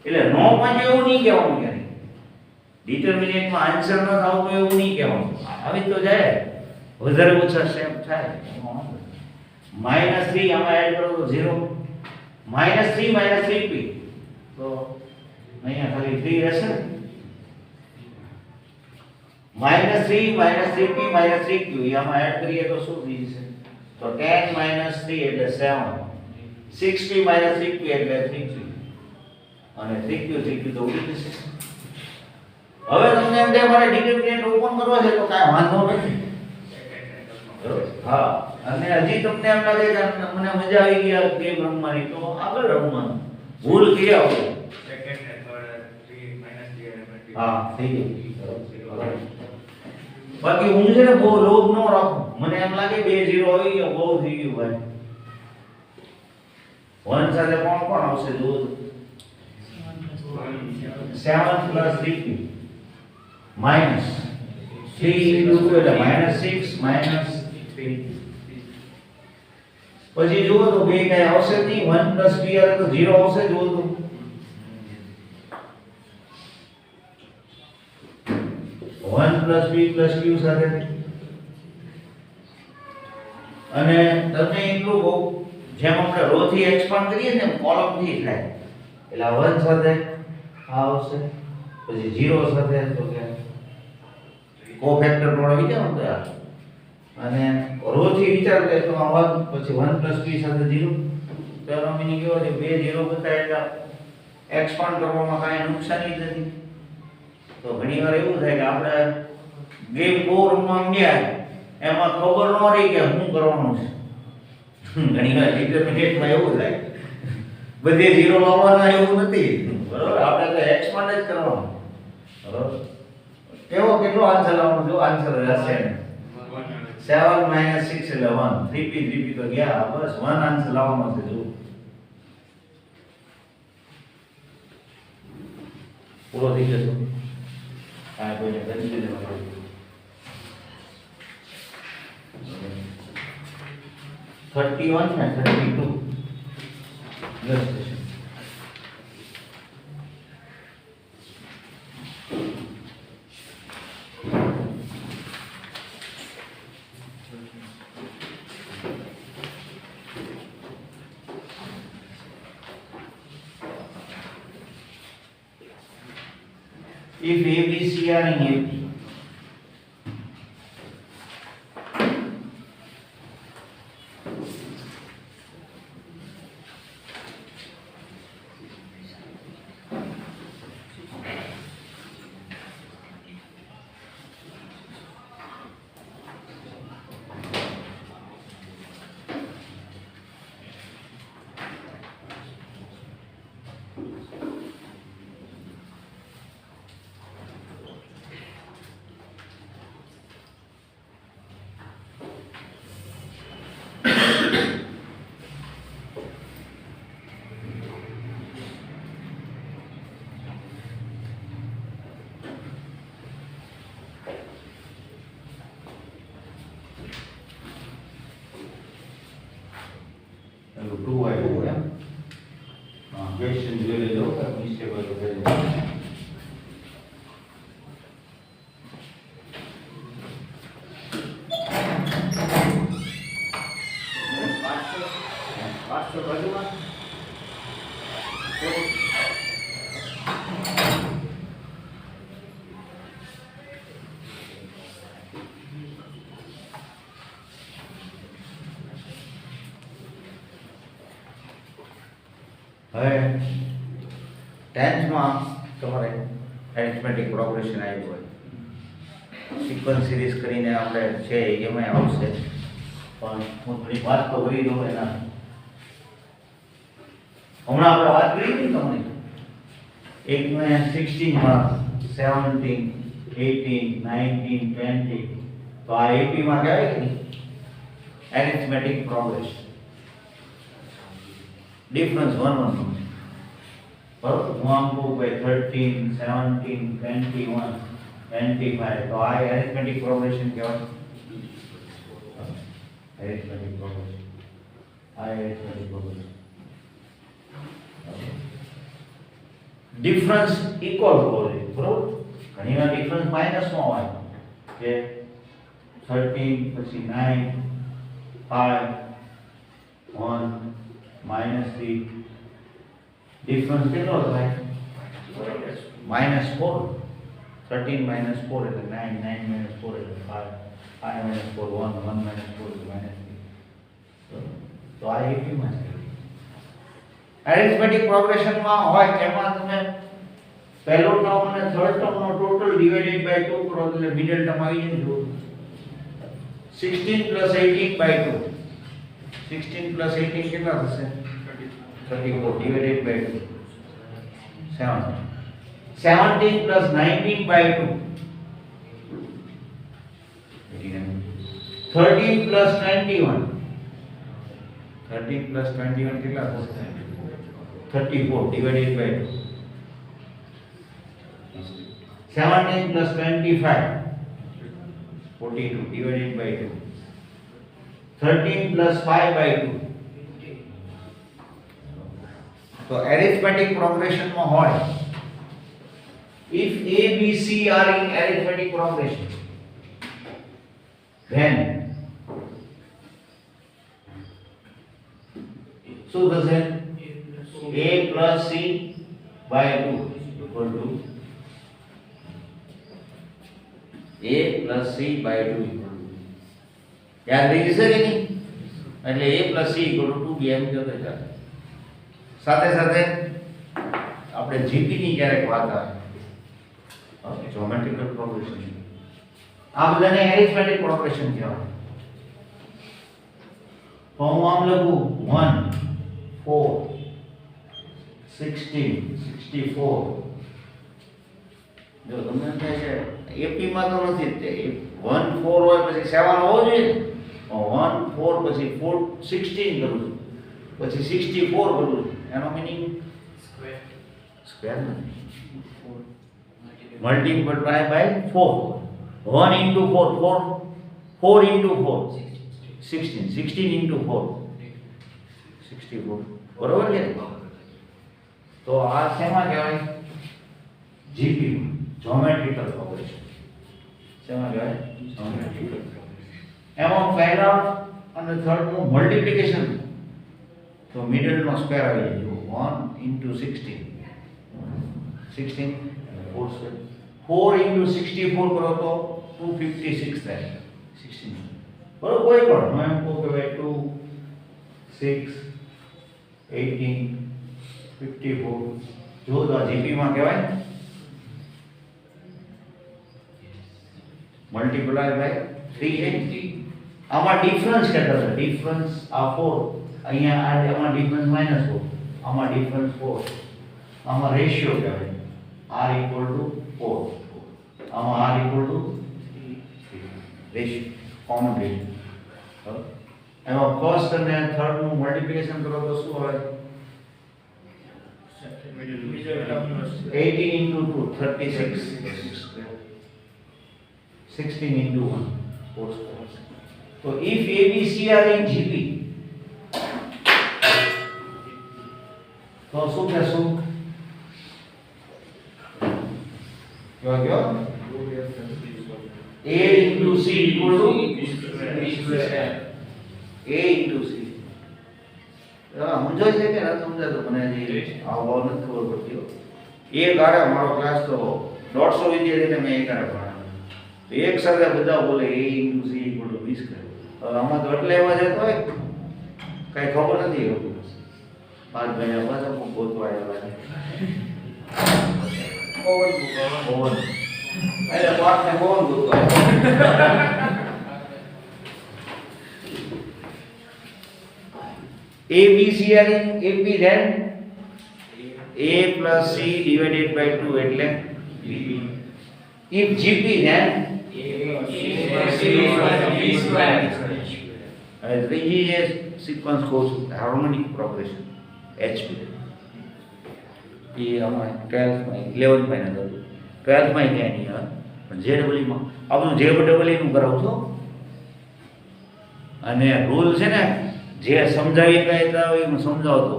એટલે નો પહોંચે એવું નહીં કહેવાનું ક્યારેય. ડિટર્મિનન્ટમાં આન્સર ન થાવ તો એવું નહીં કહેવાનું, આવી તો જાય, વધારે ઓછા સ્ટેપ થાય. -3 આમાં એડ કરો તો 0, -3 - 3p તો અહીંયા ખાલી 3 રહેશે ને. -3 - 3p - 3q આમાં એડ કરીએ તો શું થઈ જશે? તો 10 - 3 એટલે 7, 6p - 3q એટલે 3q અને 3q તો ઉડી જશે. હવે તમને એમ થાય મારે ડિટર્મિનન્ટ ઓપન કરવો છે તો કાંઈ વાંધો નથી. હા, અને હજી તમને એમ લાગે કે મને મજા આવી ગઈ આ ગેમ રમવાની તો આગળ રમવાનું. ભૂલ કર્યા હોય સેકન્ડ ને થર્ડ 3 -3 અને 20. હા થઈ ગયું. બાકી હું છે ને બહુ લોભ ન રાખું. મને એમ લાગે 2-0 આવી ગયો બહુ થઈ ગયું ભાઈ. 1 સાથે કોણ આવશે જો 7 + 3 minus 3 into 2 એટલે -6 -3. પછી જુઓ તો બે કઈ આવશે જ નહીં. 1 + b આવે તો 0 આવશે. જુઓ તો 1 + b + q સાથે અને તમે એટલું કહો જેમ આપણે રો થી એક્સપાન્ડ કરીએ ને કોલમ થી થાય. એટલે 1 સાથે આ આવશે, પછી 0 સાથે તો કે કોફેક્ટર વાળો વિચારો તો આ, અને રો થી વિચાર કરે તો આ 1 પછી 1 + b સાથે 0. તો એનો મીનિંગ કેવો છે? બે 0 બતાવે એટલે એક્સપાન્ડ કરવામાં કાંઈ નુકસાની જ નથી. તો ઘણીવાર એવું થાય કે આપણે ગેમ બહુ રમવા માંડ્યા એમાં ખબર ન રહી કે શું કરવાનું છે. ઘણીવાર ડિટરમિનેટમાં એવું થાય બધે 0 લાવવાના એવું નથી. બરોબર, આપણે તો એક્સપાન્ડ જ કરવાનું. બરોબર, કેટલો આન્સર લાવવાનો? જો આન્સર હશે 7 - 6 એટલે 1. 3p તો ગયા, બસ 1 આન્સર લાવવાનો છે. જો પૂરો થઈ જશે. આ કોઈને કરી દેવાનું. 31 ને 32 યસ છે. If ABC are in AP, two આવ્યું એમ. હા, ક્વેશ્ચન જોઈ લેજો કે મિસ્ટેક હોય તો કહેજો. હવે 10th માં તમારે એરિથમેટિક પ્રોગ્રેશન આવ્યું હોય, સિક્વન્સ સિરીઝ કરીને આપણે છે એમાં આવશે, પણ હું થોડી વાત તો કરી દઉં એના. હમણાં આપણે વાત કરી ને તમને એક મેં 16 માં 17 18 19 20 તો આ AP માં કહેવાય કે નહીં એરિથમેટિક પ્રોગ્રેશન. ડિફરન્સ 1 બરોબર. હું આમ કહું કે 13 17 21 25 તો આ એરિથમેટિક પ્રોગ્રેશન કહેવાય. એરિથમેટિક પ્રોગ્રેશન આ એરિથમેટિક પ્રોગ્રેશન. ડિફરન્સ ઇક્વલ હોવો જોઈએ. બરોબર, ઘણીવાર ડિફરન્સ માઇનસમાં હોય કે 13 પછી 9 5 1 -3 ડિફરન્સ કેટલો થાય? -4. 13 - 4 એટલે 9 9 - 4 એટલે 5 5 - 4 1 1 - 4 એટલે -3. તો આ AP માં છે. એરિથમેટિક પ્રોગ્રેશનમાં હોય એમાં તમે પહેલો ટર્મ અને થર્ડ ટર્મનો ટોટલ ડિવાઇડેડ બાય 2 કરો એટલે મિડલ ટર્મ આવી જાય જો 16 + 18 બાય 2 16 + 18 કેટલા થશે 34 ડિવાઇડેડ બાય 2 7 17 + 19 બાય 2 13 + 21 13 + 21 કેટલા થશે 34 divided by 2 17 + 25 42 divided by 2 13 + 5 by 2 તો arithmetic progression માં હોય if a b c are in arithmetic progression then શું થશે a + c by 2 equal to a plus c by 2 equal to યાદ રહી જશે કે નહીં એટલે a plus c equal to 2b એમ કહો તો ચાલે સાથે સાથે આપણે gp ની ક્યારેક વાત આવે જ્યોમેટ્રિકલ પ્રોગ્રેશન આ બધાને એરિથમેટિક પ્રોગ્રેશન કહેવાય તો હું આમ લખું 1 4 16 64 જો તમને કહે છે એપી માં તો નથી જ તે 1 4 હોય પછી 7 હોવો જોઈએ 1 4 પછી 4 16 કરું છું પછી 64 કરું છું એનો મીનિંગ સ્ક્વેર નથી multiple by 4 1 into 4 4 into 4 16 16 into 4 64 બરોબર છે તો આ શેમાં કહેવાય જીપી જ્યોમેટ્રિકલ પ્રોગ્રેશન શેમાં કહેવાય જ્યોમેટ્રિકલ એમાં પહેલા અને થર્ડ નું મલ્ટીપ્લિકેશન તો મિડલ નો સ્ક્વેર આવી જાય 1 into 16 16 4 સ્ક્વેર 4 into 64 કરો તો 256 થાય 16 બરોબર કોઈ પણ હું એમ કહું કે ભાઈ 2 6 18 54 જો તો જીપી માં કહેવાય મલ્ટીપ્લાય બાય 3 આમાં ડિફરન્સ કેટલો છે ડિફરન્સ આ 4 અહીંયા આમાં ડિફરન્સ -4 આમાં ડિફરન્સ 4 આમાં રેશિયો કહેવાય r = 4 આમાં r = 3 રેશિયો કોમન રેશિયો એમાં ફર્સ્ટ અને થર્ડ નું મલ્ટીપ્લિકેશન કરો તો શું આવે 18 into 2 36 16 into 1 4 square so if abc are in gp તો શું થશે કયો a into c equal to a into c સમજાય છે કે ના સમજાય તો મને હજી આવો નથી ખબર પડતી એક આરે મારો ક્લાસ તો 150 વિદ્યાર્થીને મેં એક આરે ભણાવ્યો તો એક સાથે બધા બોલે a into c equal to b square હવે આમાં તો એટલે એવા જતો હોય કઈ ખબર નથી હોતી પાંચ મહિના પાછા હું ગોતવા આવ્યા પવન એટલે પાછને પવન ગોતવા A, B, C are in AP then A plus C divided by 2 એટલે B. If GP then ત્રીજી જે સિક્વન્સ કહું છું હાર્મોનિક પ્રોગ્રેશન HP એ આમાં 12th માં 11th માં નતું 12th માં ક્યાંય નહીં આવે પણ JEE માં આપણું JEE નું કરાવું છું અને રૂલ છે ને જે સમજાવી કહેતા હોય હું સમજાવતો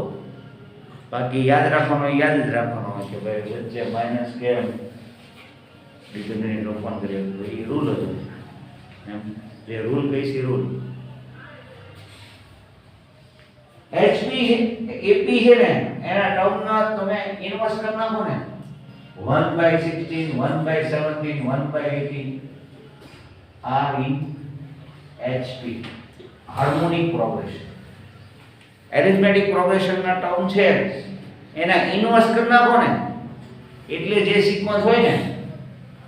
બાકી યાદ રાખવાનો યાદ જ રાખવાનો હોય કે ભાઈ વચ્ચે માઇનસ કેમ ડિટરમિનેન્ટ ઓપન કરીએ તો એ રૂલ હતો એમ જે રૂલ કઈ છે રૂલ એચપી એપી છે ને એના ટર્મના તમે ઇન્વર્સ કરી નાખો ને 1/16 1/17 1/18 are in HP harmonic progression arithmetic progression ના ટર્મ છે એના ઇન્વર્સ કરી નાખો ને એટલે જે સિક્વન્સ હોય ને,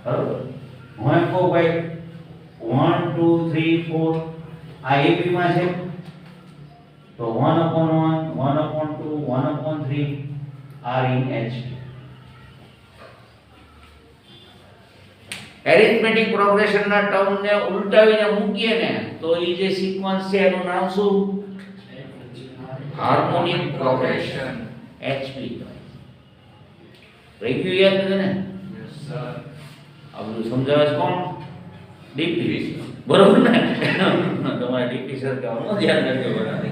બરોબર, હું એમ કહું ભાઈ 1 2 3 4 આ AP માં છે, તો 1/1 1/2 1/3 are in HP. Arithmetic progression ના ટર્મ ને ઉલટાવીને મૂકીએ ને તો એ જે સિક્વન્સ છે એનું નામ શું? Harmonic progression, HP. રહી ગયું યાદ છે ને? આ બધું સમજાવે છે કોણ? ડીપી, બરોબર ને? તમારે ડીપી સર કહેવાનું ધ્યાન રાખજો બરાબર.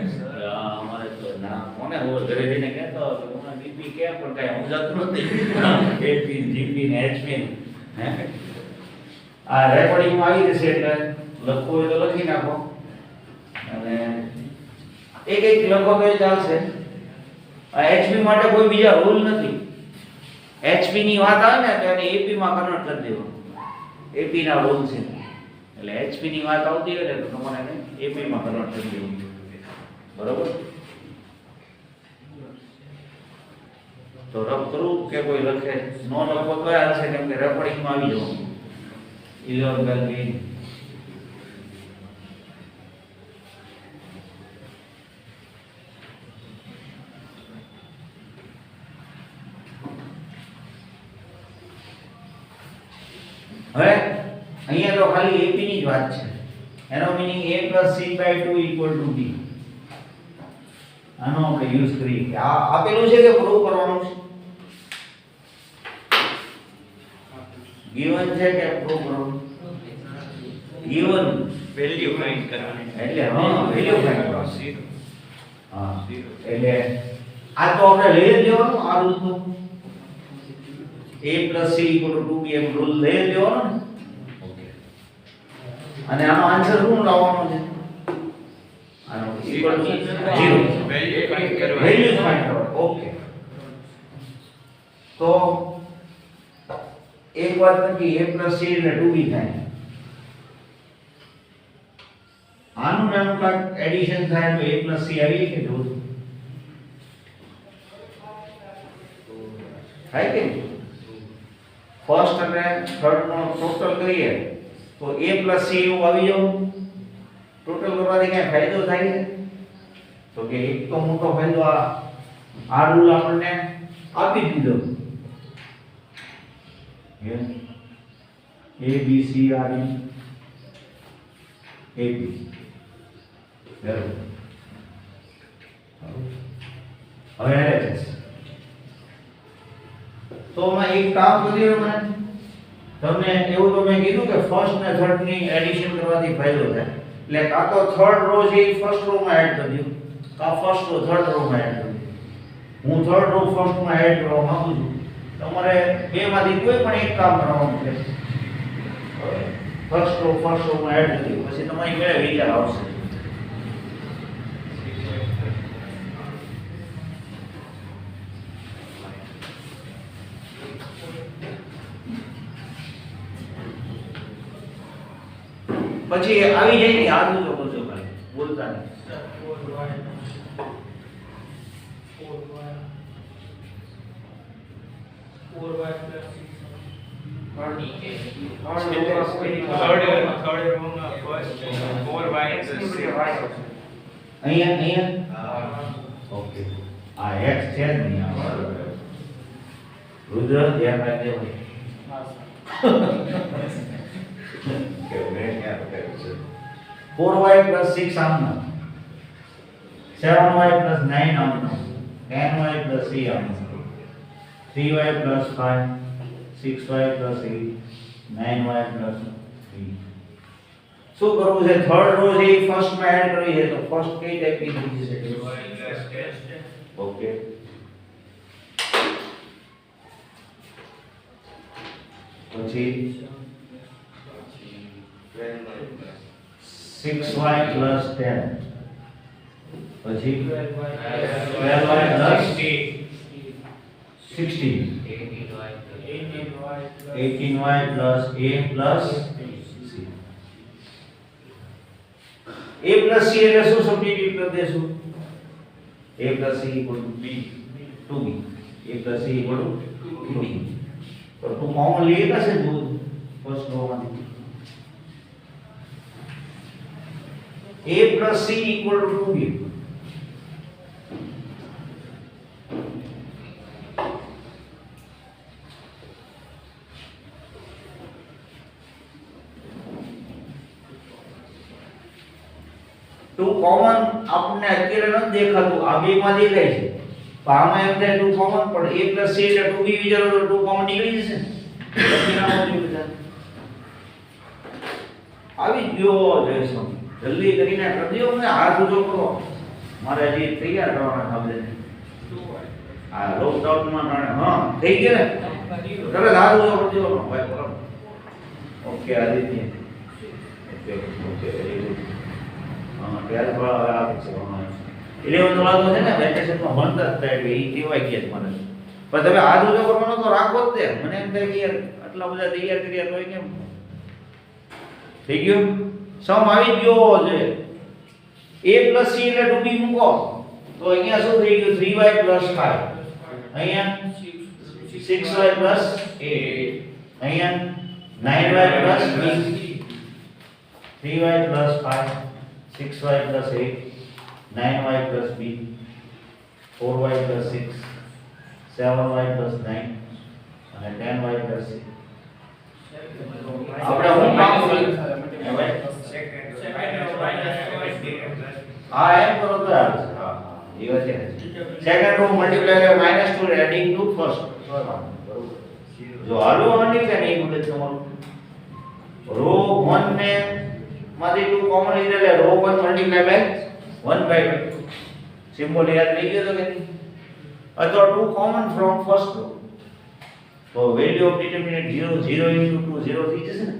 અમારે તો ના કોને ઓવર ઘરે જઈને કહેતો કે તમારે ડીપી કેમ પણ કાંઈ સમજાતું નથી. એપી જીપી ને એચપી હે આ રેકોર્ડિંગમાં આવી જશે એટલે લખવું હોય તો લખી નાખો અને એક લખો તો એ ચાલશે. આ એચપી માટે કોઈ બીજા રૂલ નથી. એચપી ની વાત આવે ને તો એને એપી માં કન્વર્ટ કરી દેવાનું. એપી ના રૂલ છે એટલે એચપી ની વાત આવતી હોય ને તો તમારે એને એપી માં કન્વર્ટ કરી દેવાનું. બરોબર? તો રબ કરું કે કોઈ લખે નો લખો તો હાલશે કેમ કે રેકોર્ડિંગમાં આવી જવાનું. 11 ગેઇન હવે અહીંયા તો ખાલી AP ની જ વાત છે. એનો મીનિંગ a + c/2 = b. આનો આપણે યુઝ કરીએ કે આ આપેલું છે કે પ્રૂવ કરવાનું છે? given છે કે પ્રૂવ કરવાનું? given વેલ્યુ ફાઇન્ડ કરવાની એટલે હા વેલ્યુ ફાઇન્ડ કરવાનું. 0 હા એટલે આ તો આપણે લઈ જ લેવાનું આ રૂલ તો a + c = 2b M rule લઈ જ લેવાનો ને. ઓકે અને આનો આન્સર શું લાવવાનો છે? આનો ઇક્વલ ટુ 0 વેલ્યુ ફાઇન્ડ કરવાની વેલ્યુ ફાઇન્ડ કરવાનું. ઓકે તો એક વાત નથી a + c એટલે 2b થાય. આનું નાનું કાંઈક એડિશન થાય તો a + c આવી કે જો થાય કે ફર્સ્ટ અને થર્ડ નો ટોટલ કરીએ તો a + c એવું આવી જવું. ટોટલ કરવાથી કઈ ફાયદો થાય છે? તો કે એક તો મોટો ફાયદો આ રૂલ આપણને આપી દીધો. a b c are in AP. હવે તો મેં એક કામ કર્યું મને તમને એવું તો મેં કીધું કે ફર્સ્ટ ને થર્ડ ની એડિશન કરવાથી ફાયદો થાય. એટલે કાં તો થર્ડ રો છે એ ફર્સ્ટ રો માં એડ કરી દઉં, કાં ફર્સ્ટ રો થર્ડ રો માં એડ કરી દઉં. હું થર્ડ રો ફર્સ્ટ માં એડ કરવા માંગુ છું. તમારે બે માંથી કોઈ પણ એક કામ કરવાનું છે. ફર્સ્ટ રો માં એડ કરી દઉં પછી તમારી મેળે વિચાર આવશે. પછી આવી જાય ને યાદ તો કરજો ભાઈ, બોલતા નહીં. 4y થર્ડ રોમાં ફર્સ્ટ 4y + 6 અહીંયા ઓકે આ x છે જ નહીં આ બરાબર. રુદ્ર ધ્યાન રાખજે ભાઈ. કે મેં ક્યાં બતાવ્યું છે 4y + 6 આમનો 7y + 9 આમનો 10y + 3 આમનો 3y + 5 6y + 8 9y + 3. શું કરવું છે? થર્ડ રો છે એ ફર્સ્ટ માં એડ કરવી છે તો ફર્સ્ટ કઈ ટાઈપની થઈ જશે? ઓકે પછી 6y + 10 પછી 12y + 16 18y + a + c. a + c એટલે શું સબસ્ટિટ્યુટ કરી દેશું? a + c = b 2b. a + c = 2b. તો તું કોમન લઈ કશે દૂધ ફર્સ્ટ રો માંથી a plus c equal to 2b. Two common આપણને અત્યારે નથી દેખાતું, આ બે માં દેખાય છે. તો આમાં એમ થાય ટુ કોમન, પણ a plus c એટલે 2b વિચારો તો ટુ કોમન નીકળી જશે ને. પછી ના મોટી બધા આવી ગયો જયસમ. જલ્દી કરીને કરી દો ને, હાથ ઊંચો કરો. મારે હજી તૈયાર કરવાના ખાબે આ લોકડાઉનમાં હા થઈ ગયા ને, તરત હાથ ઊંચો કરી દો ભાઈ. બરાબર. Okay Aditya. Okay okay very good. હા ત્યારે થોડા આવે છે. 11 વાળા છે ને વેકેશનમાં ભણતા હતા એટલે એ કહેવાય ગયા મને. પણ તમે હાથ ઊંચો કરવાનો તો રાખો જ તે. મને એમ થાય કે યાર આટલા બધા તૈયાર કર્યા તો કેમ થઈ ગયું? સમ આવી ગયો છે. a plus c એટલે 2b મૂકો તો અહીંયા શું થઈ ગયું? 3y plus 5. અહીંયા 6y plus 8. અહીંયા 9y plus b. 3y plus 5, 6y plus 8, 9y plus b, 4y plus 6, 7y plus 9 અને 10y plus 6. આપણે હું કામ કરીએ? હા એમ કરો તો આવે છે. હા એ વાત છે. Second row multiply -2 adding to first. જો હાલો આની કે નહીં બોલે તમારું રો 1 ને માંથી 2 કોમન લીધે એટલે રો 1 મલ્ટીપ્લાય બાય 1/2. સિમ્બોલ યાદ રહી ગયો તો કે નહીં? અથવા 2 કોમન ફ્રોમ ફર્સ્ટ રો. તો વેલ્યુ ઓફ ડિટરમિનન્ટ 0 0 into 2 0 થઈ જશે ને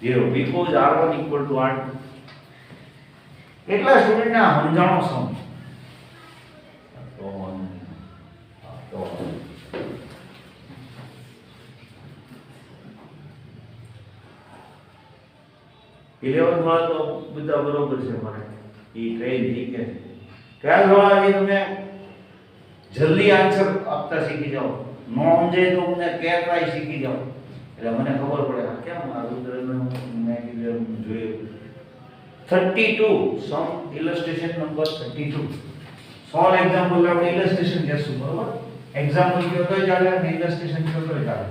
0 because r1 equal to r2. કેટલા સ્ટુડન્ટ ના સમજાણો સમ તો 11 વાળા તો બધા બરોબર છે મને ઈ ટ્રેન ઠીક છે. 12 વાળા જે તમે જલ્દી આન્સર આપતા શીખી જાઓ, નો સમજે તો મને કહેતા શીખી જાઓ એટલે મને ખબર પડે કેમ આ રુદ્રનું મેં કીધું જોયું. 32 સમ ઇલસ્ટ્રેશન નંબર 32. સોલ્વ એક્ઝામ્પલ આપણે ઇલસ્ટ્રેશન કહેશું બરોબર. એક્ઝામ્પલ કયો તો ચાલે અને ઇલસ્ટ્રેશન કયો તો ચાલે.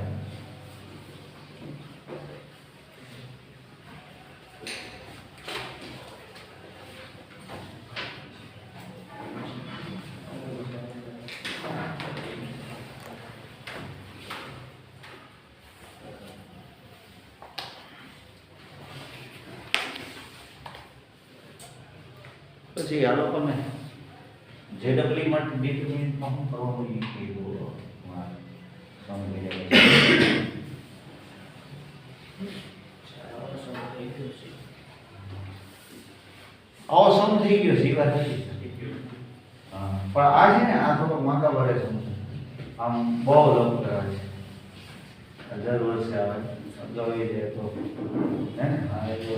પછી આ લોકોને જેડબલ્યુ માટે ડિટરમિનન્ટ શું કરવાનું એ કીધું મારે સમજી જાય. આવો સમ થઈ ગયો છે એ વાત નથી. હા પણ આ છે ને આ થોડો માથા ભરે છે. આમ બહુ લંબ કરાવે છે. દર વર્ષે આવે લઈ જાય તો હે ને હા એ તો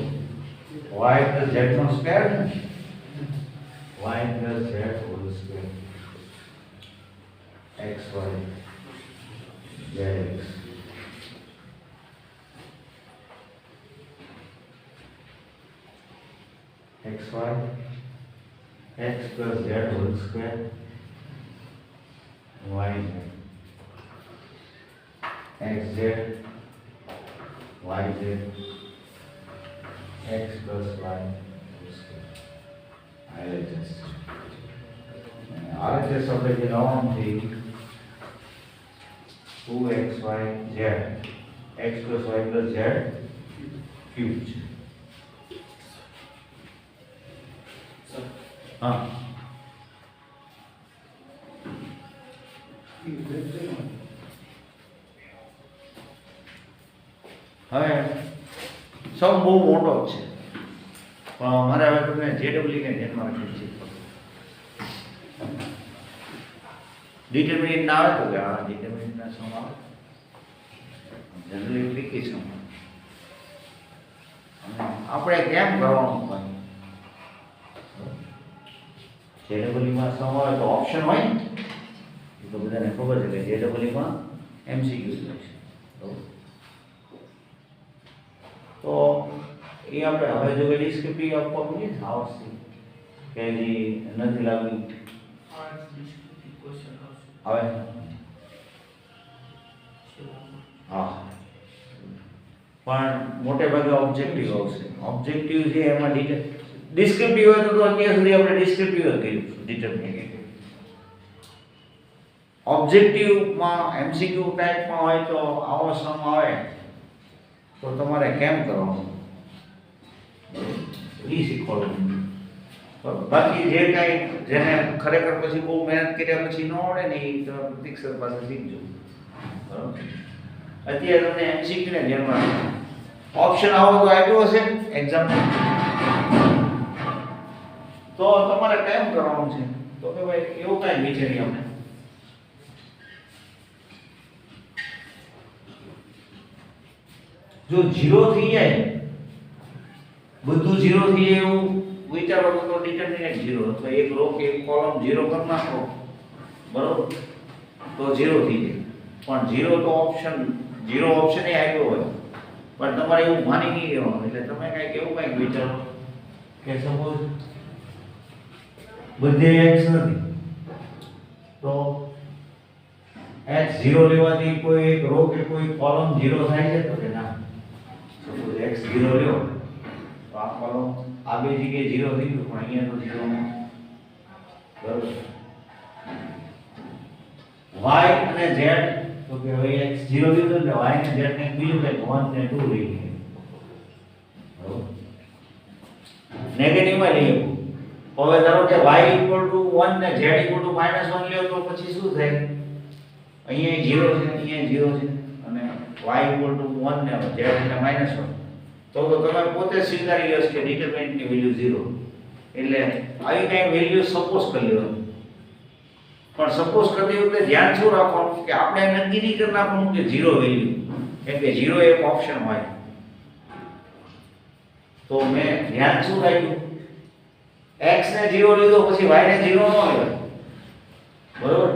y plus z નો સ્ક્વેર ને y plus z whole square x y zx x y x plus z whole square y z x z y z x plus y whole square. RHS. RHS આપણે જે નવામથી 2xy z x plus y plus z cube છે. હા હવે સમ બહુ મોટો છે પણ મારે હવે તમને જેડબલ્યુ ને ધ્યાનમાં રાખવું છે. ડિટરમિનન્ટ ના આવે તો કે આ ડિટરમિનન્ટ ના સમ આવે જનરલી ટ્રિકી સમ. આપણે કેમ કરવાનું પણ જેડબલ્યુ માં સમ આવે તો ઓપ્શન હોય ને એ તો બધાને ખબર છે કે જેડબલ્યુ માં MCQ સિલેક્શન. તો એ આપણે હવે જો કે ડિસ્ક્રિપ્ટિવ આપવા પડે ને આવશે કે જે નથી લાગ્યું આ ડિસ્ક્રિપ્ટિવ ક્વેશ્ચન આવશે. આવે હા પણ મોટે ભાગે ઓબ્જેક્ટિવ આવશે. ઓબ્જેક્ટિવ છે એમાં ડિસ્ક્રિપ્ટિવ હોય તો અત્યાર સુધી આપણે ડિસ્ક્રિપ્ટિવ જ કર્યું ડિટર્મિનેટિવ. ઓબ્જેક્ટિવમાં એમસીક્યુ ટાઈપમાં હોય તો આવો સમ આવે તો તમારે કેમ કરવાનું એ શીખવાડવું. બાકી જે કાંઈ જેને ખરેખર પછી બહુ મહેનત કર્યા પછી ન આવડે ને એ તો પ્રતીક સર પાસે શીખજો. બરાબર. અત્યારે તમને એમસીક્યુ ને ધ્યાનમાં ઓપ્શન આવો તો આપ્યો હશે એક્ઝામ તો તમારે કેમ કરવાનું છે તો કે ભાઈ એવું કાંઈ વિચારીએ આપણે જો 0 થઈ જાય બધું 0 થઈ જાય એવું વિચારો તો ડિટર્મિનેન્ટ 0 અથવા એક રો કે એક કોલમ 0 કરી નાખો બરોબર તો 0 થઈ જાય. પણ 0 તો ઓપ્શન 0 ઓપ્શન એ આવ્યો હોય પણ તમારે એવું માની નહીં રહેવાનું. એટલે તમે કાંઈક એવું કાંઈક વિચારો કે સપોઝ બધે x નથી તો x 0 લેવાથી કોઈ એક રો કે કોઈ કોલમ 0 થાય છે તો કે ના. સપોઝ x 0 લ્યો તો આ કોલમ આ બે જગ્યાએ 0 થઈ ગયું પણ અહીંયા તો 0 માં બરાબર. y અને z તો કે હવે x 0 લીધો એટલે y ને z ને બીજું કંઈક 1 ને 2 લઈ લઈએ બરાબર. નેગેટિવ માં લઈએ હવે ધારો કે y = 1 ને z = -1 લ્યો તો પછી શું થાય અહીંયા 0 છે અહીંયા 0 છે અને y = 1 ને z એટલે -1 તો તમે પોતે સ્વીકારી લ્યો કે ડિટરમિનન્ટ ની વેલ્યુ 0 એટલે આવી કઈ વેલ્યુ સપોઝ કરી લેવાનું. પણ સપોઝ કરતી વખતે ધ્યાન શું રાખવાનું કે આપણે નક્કી નહીં કરી નાખવાનું કે 0 વેલ્યુ કેમ કે 0 એક ઓપ્શન હોય. તો મેં ધ્યાન શું રાખ્યું x ને 0 લીધો પછી y ને 0 ન લેવાય બરોબર.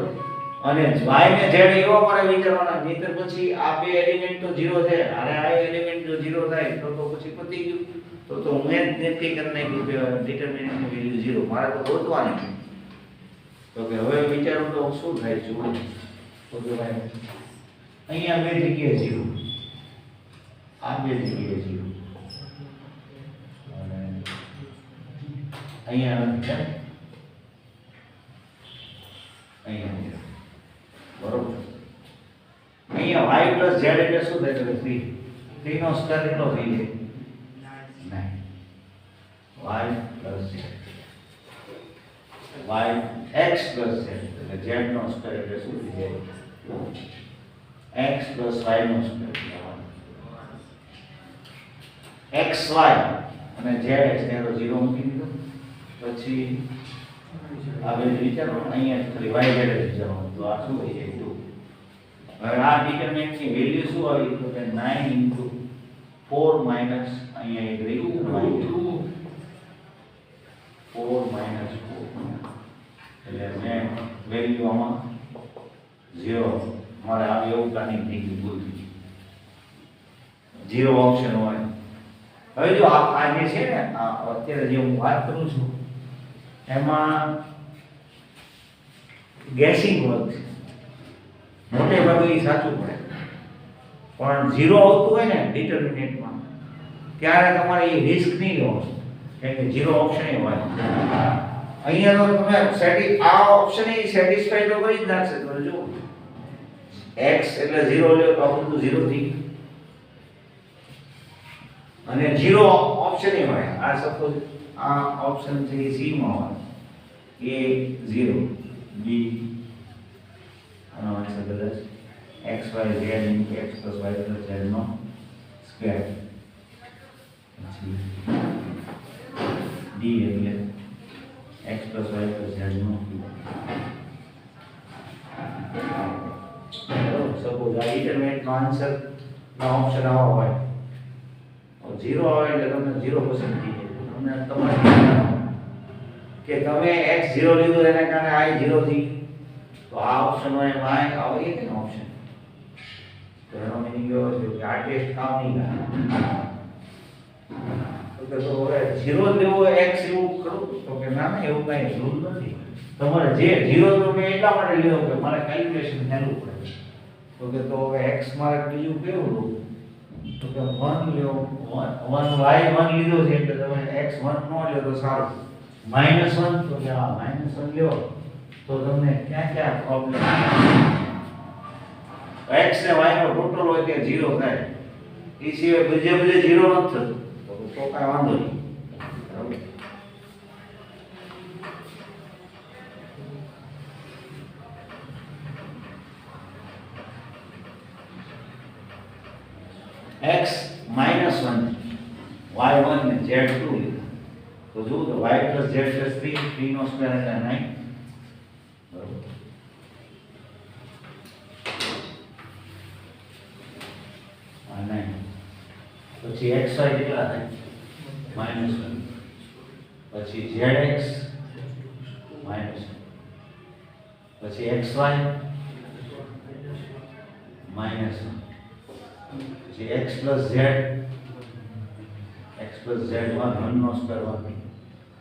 અને y ને z એવા મારે વિચારવાના નહીતર પછી આ બે એલિમેન્ટ તો 0 છે અને આ એલિમેન્ટ જો 0 થાય તો પછી પતી ગયું. તો હું જ નક્કી કરી નાખ્યું કે ડિટરમિનન્ટ ની વેલ્યુ 0 મારે તો ગોતવાની. તો કે હવે વિચારો તો શું થાય છે તો કે ભાઈ અહીંયા બે જગ્યાએ 0 આ બે જગ્યાએ 0 અને અહીંયા નથી અહીંયા બરોબર. અહીંયા y + z એટલે શું થાય તો 3 3 નો સ્ક્વેર કેટલો થઈ જાય 9 y + z y x + z એટલે z નો સ્ક્વેર એટલે શું થઈ જાય x + y નો સ્ક્વેર xy અને z ને તો 0 મૂકી દીધો પછી આ બે વિચારો અહીંયા ખાલી y z વિચારવાનું તો આ શું થઈ જાય 2. હવે આ ડિટરમિનન્ટ ની વેલ્યુ શું આવી તો કે 9 * 4 માઈનસ અહીંયા એક રહી 4 - 4 એટલે મેં વેલ્યુ આમાં 0 મારે આ એવું પ્લાનિંગ થઈ ગયું ભૂલ થઈ 0 ઓપ્શન હોય. હવે જો આ જે છે ને આ અત્યારે જે હું વાત કરું છું એમાં ગેસિંગ વર્ક છે મોટે ભાગે એ સાચું પડે પણ 0 આવતું હોય ને ડિટરમિનેન્ટમાં ત્યારે તમારે એ રિસ્ક નહીં લેવાનું કેમ કે 0 ઓપ્શન એ હોય. અહીંયા તો તમે આ ઓપ્શન એ સેટિસ્ફાઈ તો કરી જ નાખશે. તો જો x એટલે 0 લ્યો તો આ બધું 0 થઈ ગયું અને 0 ઓપ્શન એ હોય. આ સપોઝ આ ઓપ્શન છે એ c માં હોય a 0 b આનો આન્સર કદાચ x y z x + y + z નો સ્ક્વેર પછી d એટલે x + y + z નો સપોઝ આ ડિટરમિનન્ટ નો આન્સર નો ઓપ્શન આવો હોય 0 આવે એટલે તમને 0 પસંદ થઈ જાય. તમને તમારે કે તમે x 0 લીધો એના કારણે y 0 થઈ તો આ ઓપ્શન હોય એમાં આવે કે ઓપ્શન તો એનો મિનિંગ એવો છે કે આ ટેસ્ટ કામ નહીં કરે. તો હવે 0 લેવો x એવું કરું તો કે ના ના એવું કાંઈ જરૂર નથી. તમારે જે 0 તો મેં એટલા માટે લીધો કે મારે કેલ્ક્યુલેશન હેલું પડે. તો કે તો હવે x મારે બીજું કેવું લો તો કે 1 લ્યો 1 y 1 લીધો છે એટલે તમે x 1 નો લ્યો તો સારું. -1 તો કે આ -1 લ્યો તો તમને ક્યાં ક્યાં પ્રોબ્લેમ x ને y નો ટોટલ હોય તે 0 થાય. એ સિવાય બધે 0 નથી થતું તો કાંઈ વાંધો નહીં. બરાબર. x -1 y1 ને z2 લીધા તો જુઓ તો y + z + 3 3 નો સ્ક્વેર એટલે 9. બરાબર. આ 9 પછી xy કેટલા થાય -1 પછી zx -1 પછી xy -1 પછી x + z1 1 નો સ્ક્વેર 1.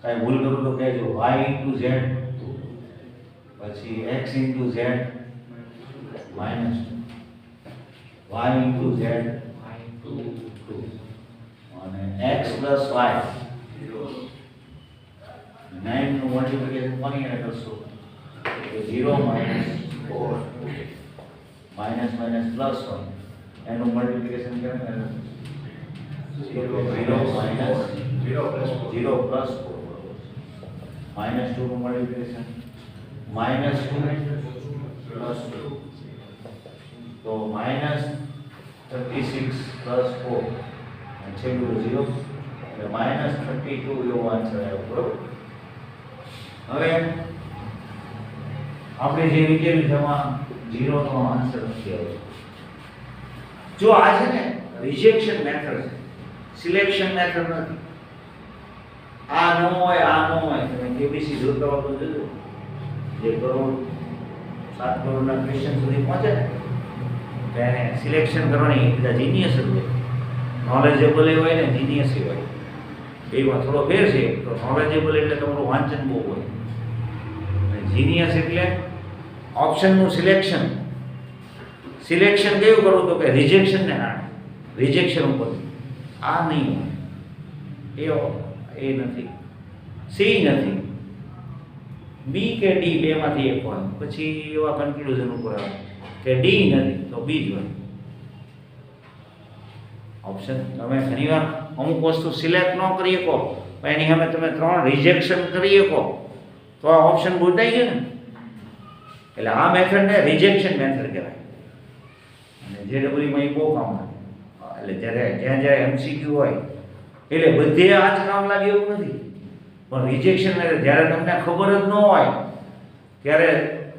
કાંઈ ભૂલ કરું તો કહેજો. y * z પછી x * z -2 y * z અને x + y 9 નું મલ્ટીપ્લિકેશન કોની હારે કરશો તો 0 - 4 -+ 1 એનું મલ્ટીપ્લિકેશન કેમ કરે 0 - 0 + 4 -2 નું મલ્ટીપ્લિકેશન -2 + 2 તો -36 + 4 અને છેલ્લું 0 એટલે -32 એવો આન્સર આવ્યો. બરોબર. હવે આપણે જે વિચાર્યું તેમાં 0 નો આન્સર નથી આવ્યો. જો આ છે ને રિજેક્શન મેથડ છે, સિલેક્શન મેથડ નથી. આ ન હોય આ ન હોય તમે કેબીસી જોતા હો તો જોજો જે કરોડ 7 કરોડના ક્વેશ્ચન સુધી પહોંચે ને તેને સિલેક્શન કરવાની બધા જીનિયસ જ હોય. નોલેજેબલ હોય ને જીનિયસ હોય બેમાં થોડો ફેર છે. તો નોલેજેબલ એટલે તમારું વાંચન બહુ હોય અને જીનિયસ એટલે ઓપ્શનનું સિલેક્શન. સિલેક્શન કેવું કરવું તો કે રિજેક્શન ને ના રિજેક્શન ઉપર આ નહીં હોય એ નથી. સી નથી બી કે ડી બેમાંથી એક હોય. પછી એવા કન્ક્લુઝન ઉપર આવે કે ડી નથી તો બી જ હોય ઓપ્શન. તમે ઘણીવાર અમુક વસ્તુ સિલેક્ટ ન કરી શકો પણ એની સામે તમે 3 રિજેક્શન કરી શકો તો આ ઓપ્શન બોલાઈ ગયો ને. એટલે આ મેથડને રિજેક્શન મેથડ કહેવાય અને જેડબલ્યુમાં એ બહુ કામ લાગે. એટલે જ્યાં એમસીક્યુ હોય એટલે બધે આ જ કામ લાગે એવું નથી. પણ રિજેક્શન એટલે જ્યારે તમને ખબર જ ન હોય ત્યારે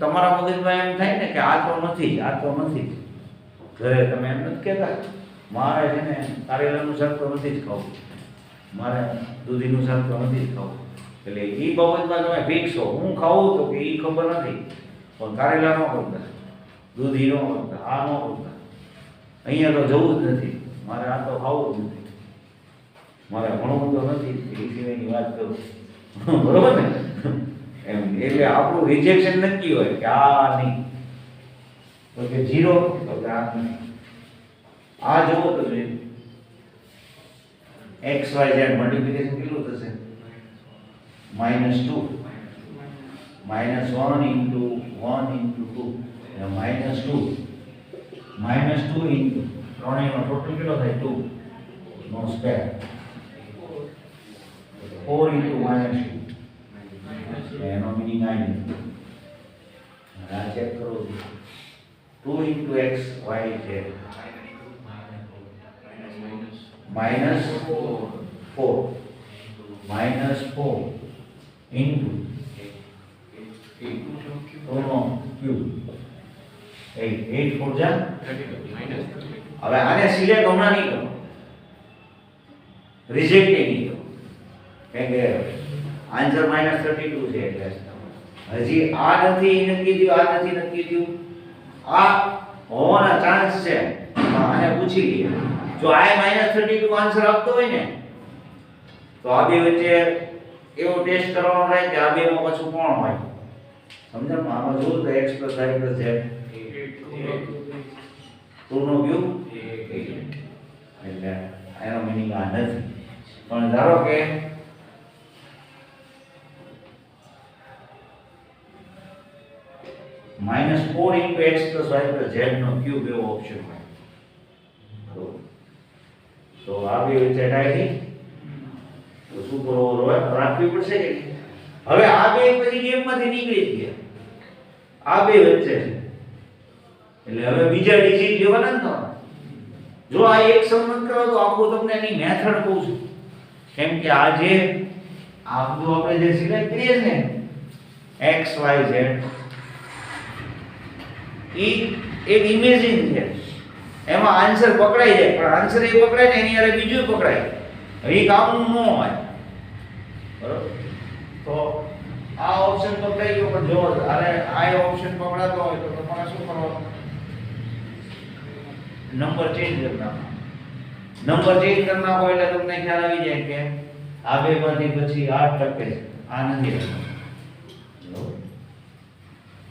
તમારા મગજમાં એમ થાય ને કે આ તો નથી આ તો નથી. ઘરે તમે એમ નથી કહેતા મારે છે ને કારેલાનું શાક તો નથી જ ખાવું, મારે દૂધીનું શાક તો નથી જ ખાવું. એટલે એ બાબતમાં તમે ફિક્સ હો. હું ખાવું તો કે એ ખબર નથી પણ કારેલા ન કરતા, દૂધી ન કરતા, આ ન કરતા, અહીંયા તો જવું જ નથી, મારે આ તો ખાવું જ નથી, મારે ભણવું તો નથી એ સિવાયની વાત કરું. બરોબર ને એમ. એટલે આપણું રિજેક્શન નક્કી હોય કે આ નહીં તો કે 0 તો કે આ નહીં. આ જુઓ તો જોઈએ x y z મલ્ટીપ્લિકેશન કેટલું થશે -2 -1 * 1 * 2 -2 ત્રણેયનો ટોટલ કેટલો થાય 2 નો સ્ક્વેર 4 * -2 એનો મિનિંગ આ નથી. આ ચેક કરો 2 * x y z -4 into 8 4 જા. હવે આને સિલેક્ટ હમણાં નહીં કરો, રિજેક્ટ નહીં કરો કેમ કે આન્સર -32 છે. એટલે હજી આ નથી નક્કી થયું, આ નથી નક્કી થયું, આ હોવાના ચાન્સ છે આને પૂછી લઈએ. જો I -32 આન્સર આપતો હોય ને તો આ બે વચ્ચે એવો ટેસ્ટ કરવાનો રહે કે આ બેમાં પાછું કોણ હોય. સમજાણું? આમાં જોયું તો x + y + z 2 નો ક્યુબ એટલે એનો મીનિંગ આ નથી. પણ ધારો કે -4 × x + y + z નો ક્યુબ એવો ઓપ્શન હોય તો આ બે વચ્ચે ડાયરી તો શું બરોબર હોય રાખવી પડશે કે નહીં? હવે આ બે પછી ગેમમાંથી નીકળી જ ગયા. આ બે વચ્ચે છે એટલે હવે બીજા ડિજિટ લેવાના ને તમારે. જો આ એક સંબંધ કરો તો આખું તમને એની મેથડ કહું છું. કેમ કે આ જે આ બધું આપણે જે સિલેક્ટ કરીએ છે ને x y z ઈ એક ઇમેજિન છે. એમાં આન્સર પકડાઈ જાય પણ આન્સર એ પકડાય ને એની હારે બીજું પકડાય. એ કામનું ન હોય. બરોબર? તો આ ઓપ્શન પકડાઈ ગયો પણ જો આને આ ઓપ્શન પકડાતો હોય તો તમારે શું કરવાનું? નંબર ચેન્જ કરી નાખો. નંબર ચેન્જ કરી નાખો એટલે તમને ખ્યાલ આવી જાય કે આ બે માંથી પછી 8 ટકે છે. આ નથી રહેતું. બરોબર?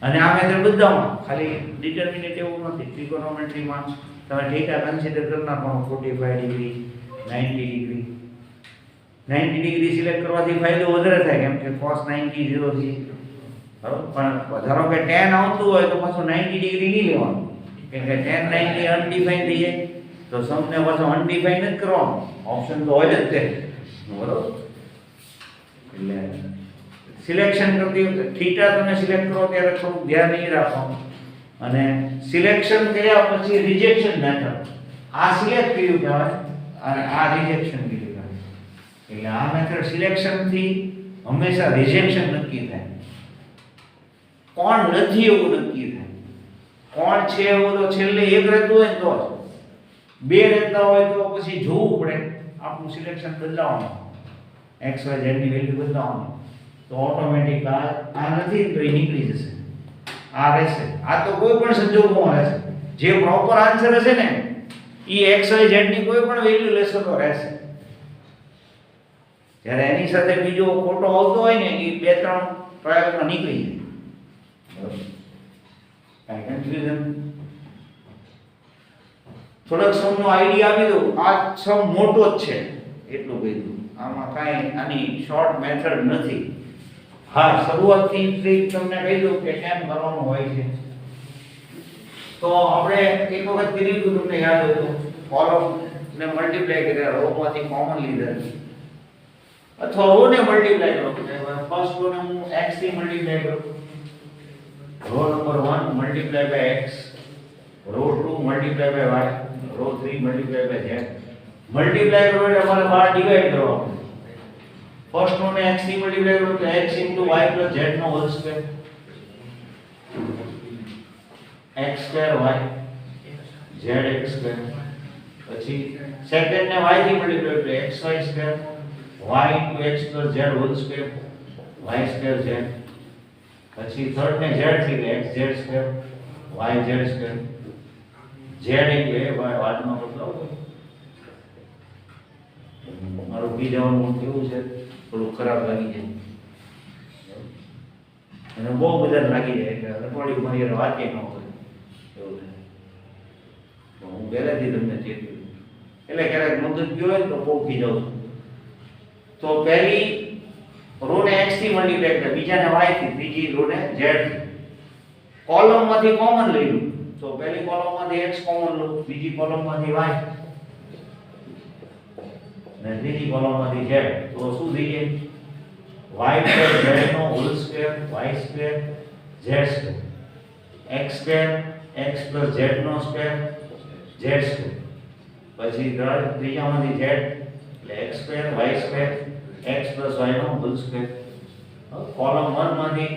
અને આ મેથડ બધામાં ખાલી ડિટર્મિનેટ એવું નથી. ટ્રિગોનોમેટ્રીમાં તમે થીટા કન્સિડર કરી નાખો 45 ડિગ્રી 90 ડિગ્રી 90 ડિગ્રી સિલેક્ટ કરવાથી ફાયદો વધારે થાય કેમ કે cos 90 0 થી. બરોબર? પણ ધારો કે tan આવતું હોય તો પાછું 90 ડિગ્રી નહીં લેવાનું કેમ કે tan 90 અનડિફાઇન થઈ જાય તો સમને પાછો અનડિફાઇન જ કરવાનો. ઓપ્શન તો હોય જ તે. બરોબર? એટલે સિલેક્શન કરતી વખતે થીટા તમે સિલેક્ટ કરો ત્યારે થોડું ધ્યાન નહીં રાખવાનું. અને સિલેક્શન કર્યા પછી રિજેક્શન મેથડ આ સિલેક્ટ કર્યું કહેવાય અને આ રિજેક્શન કર્યું કહેવાય. એટલે આ મેથડ સિલેક્શન થી હંમેશા રિજેક્શન નક્કી થાય. કોણ નથી એવું નક્કી થાય. કોણ છે એવું તો છેલ્લે એક રહેતું હોય ને તો જ. બે રહેતા હોય તો પછી જોવું પડે આપણું સિલેક્શન બદલાવાનું x y z ની વેલ્યુ બદલાવાની તો ઓટોમેટિક આ નથી તો એ નીકળી જશે. આ રહેશે. આ તો કોઈ પણ સંજોગોમાં રહેશે. જે પ્રોપર આન્સર હશે ને એ x y z ની કોઈ પણ વેલ્યુ લેશો તો રહેશે. જ્યારે એની સાથે બીજો ખોટો આવતો હોય ને એ બે ત્રણ પ્રયોગમાં નીકળી જાય. બરોબર? કાંઈ કન્ફ્યુઝન? થોડાક સમનો આઈડિયા આપી દઉં. આ સમ મોટો જ છે એટલું કીધું. આમાં કાંઈ આની શોર્ટ મેથડ નથી. હા, શરૂઆતથી ટ્રીક તમને કહી દઉં કે કેમ કરવાનું હોય છે. તો આપણે એક વખત કર્યું હતું તમને યાદ હોય તો કોલમ ને મલ્ટીપ્લાય કર્યા રોમાંથી કોમન લીધા અથવા રો ને મલ્ટીપ્લાય કરો. ફર્સ્ટ રો ને હું x થી મલ્ટીપ્લાય કરું. Row number 1 multiply by x, row 2 multiply by y, row 3 multiply by z. Multiply કરો એટલે અમારે બહાર ડિવાઈડ કરવાનું. ફર્સ્ટ રો ને x થી મલ્ટીપ્લાય કરો તો x * y + z નો whole square x square y z x square. પછી સેકન્ડ ને y થી મલ્ટીપ્લાય કરો x y square y * x + z whole square y square z. પછી થર્ડ ને z થી x z square y z square. z એટલે y વાતનો મતલબ મારું બીજાનું કેવું છે થોડું ખરાબ લાગી જાય અને બહુ બધા લાગી જાય એટલે અઠવાડિયું મારી યાર વાતે ન કરે એવું થાય. તો હું પહેલાથી તમને ચેતવું એટલે ક્યારેક મગજ ગયો હોય ને તો બહુ ખીજાવું છું. તો પહેલી રો ને x થી મલ્ટીપ્લાય કરે, બીજાને y થી, ત્રીજી રો ને z થી. કોલમમાંથી કોમન લઈ લો તો પહેલી કોલમમાંથી x કોમન લો, બીજી કોલમમાંથી y ને ત્રીજી કોલમમાંથી z. તો શું થઈ જાય? y + z નો whole square y square z square x square x + z નો સ્ક્વેર z સ્ક્વેર. પછી ત્રીજામાંથી z એટલે x square y square x + y નો હોલ સ્ક્વેર. કોલમ 1 માંથી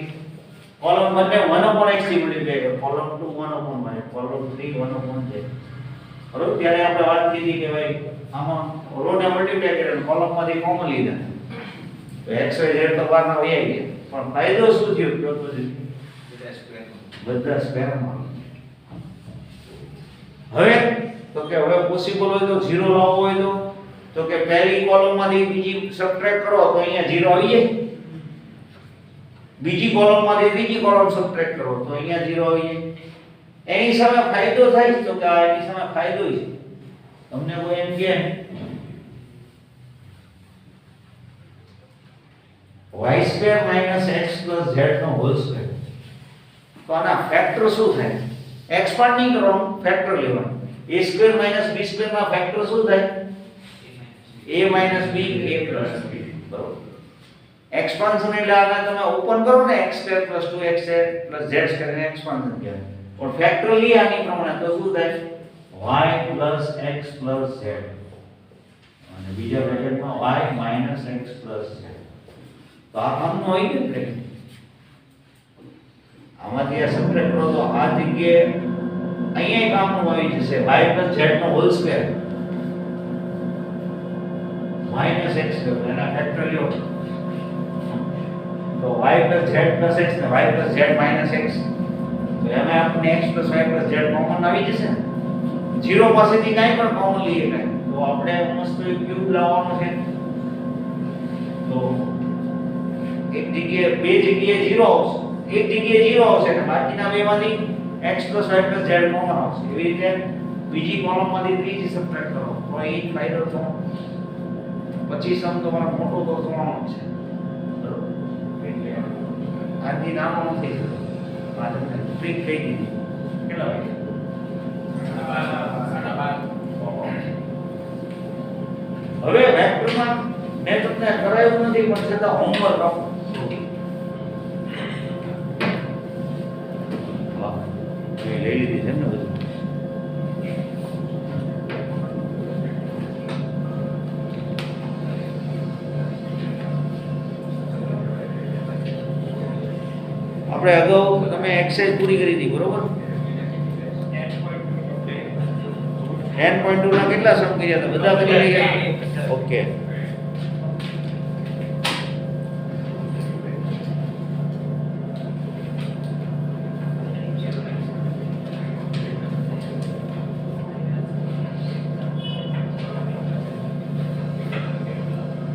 કોલમ 1 ને 1/x થી મલ્ટીપ્લાય કરો, કોલમ 2 1/y, કોલમ 3 1/z. બરોબર? ત્યારે આપણે વાત કીધી કે ભાઈ આમાં રો ને મલ્ટીપ્લાય કરે કોલમમાંથી કોમન લીધા તો x y z તો બહારના વહી ગયા. પણ ફાયદો શું થયો કયો તો બધા સ્ક્વેરમાં. હવે તો કે હવે પોસિબલ હોય તો 0 લાવવો હોય તો કે પહેલી કોલમમાંથી બીજી સબટ્રેક્ટ કરો તો અહીંયા 0 આવી જાય, બીજી કોલમમાંથી ત્રીજી કોલમ સબટ્રેક્ટ કરો તો અહીંયા 0 આવી જાય. એની સામે ફાયદો થાય છે તો કે આ એની સામે ફાયદો છે. તમને કોઈ એમ કહે y² - x + z નો હોલ સ્ક્વેર, તો આના ફેક્ટર શું થાય? એક્સપાન્ડ નહીં કરવાનું, ફેક્ટર લેવાનું. a² - b² ના ફેક્ટર શું થાય? a - b a + b, બરોબર. એક્સપાન્શન એટલે આને તમે ઓપન કરો ને x² + 2x + z² ને એક્સપાન્શન કહેવાય. પણ ફેક્ટરલી આની પ્રમાણે તો શું થાય? y + x + z અને બીજા બ્રેકેટમાં y - x + z. તો આ કામનું હોય ને બ્રેકેટ. આમાંથી આ સબટ્રેક્ટ કરો તો આ જગ્યાએ અહીંયા કામનું આવી જશે y + z નો હોલ સ્ક્વેર -x² એના ફેક્ટર લ્યો તો y + z + x ને y + z - x, તો એમાં આપણે x + y + z કોમન આવી જશે ને. 0 પાસેથી કાંઈ પણ કોમન લઈએ કાંઈ તો આપણે મસ્ત એક ક્યુબ લાવવાનો છે. તો એક જગ્યાએ બે જગ્યાએ 0 આવશે, એક જગ્યાએ 0 આવશે અને બાકીના બેમાંથી x + y + z કોમન આવશે. એવી રીતે બીજી કોલમમાંથી ત્રીજી સબટ્રેક્ટ કરો તો એ જ ફાયદો થવાનો. પછી સમ તમારો મોટો તો થવાનો જ છે, બરોબર. એટલે આથી નાનો નથી થતો. આ તમને ટ્રીક કહી દીધી. કેટલા વાગે? હવે વેક્ટરમાં મેં તમને કરાયું નથી પણ છતાં હોમવર્ક આપો. લઈ લીધી છે ને બધું. આપણે અગાઉ તમે એક્સરસાઇઝ પૂરી કરી હતી, બરોબર? 10.2 ના કેટલા સમ કર્યા હતા? બધા કરી ગયા? ઓકે.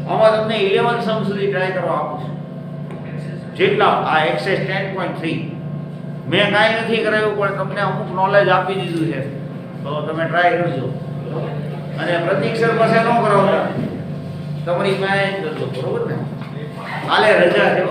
આમાં તમને 11 સમ સુધી ટ્રાય કરવા આપું છું. જેટલા આ એક્સરસાઇઝ 10.3 મેં કાંઈ નથી કરાવ્યું પણ તમને અમુક નોલેજ આપી દીધું છે તો તમે ટ્રાય કરજો. અને પ્રતીક સર પાસે ન કરાવતા, તમારી પાસે જ કરજો, બરોબર ને? કાલે રજા છે.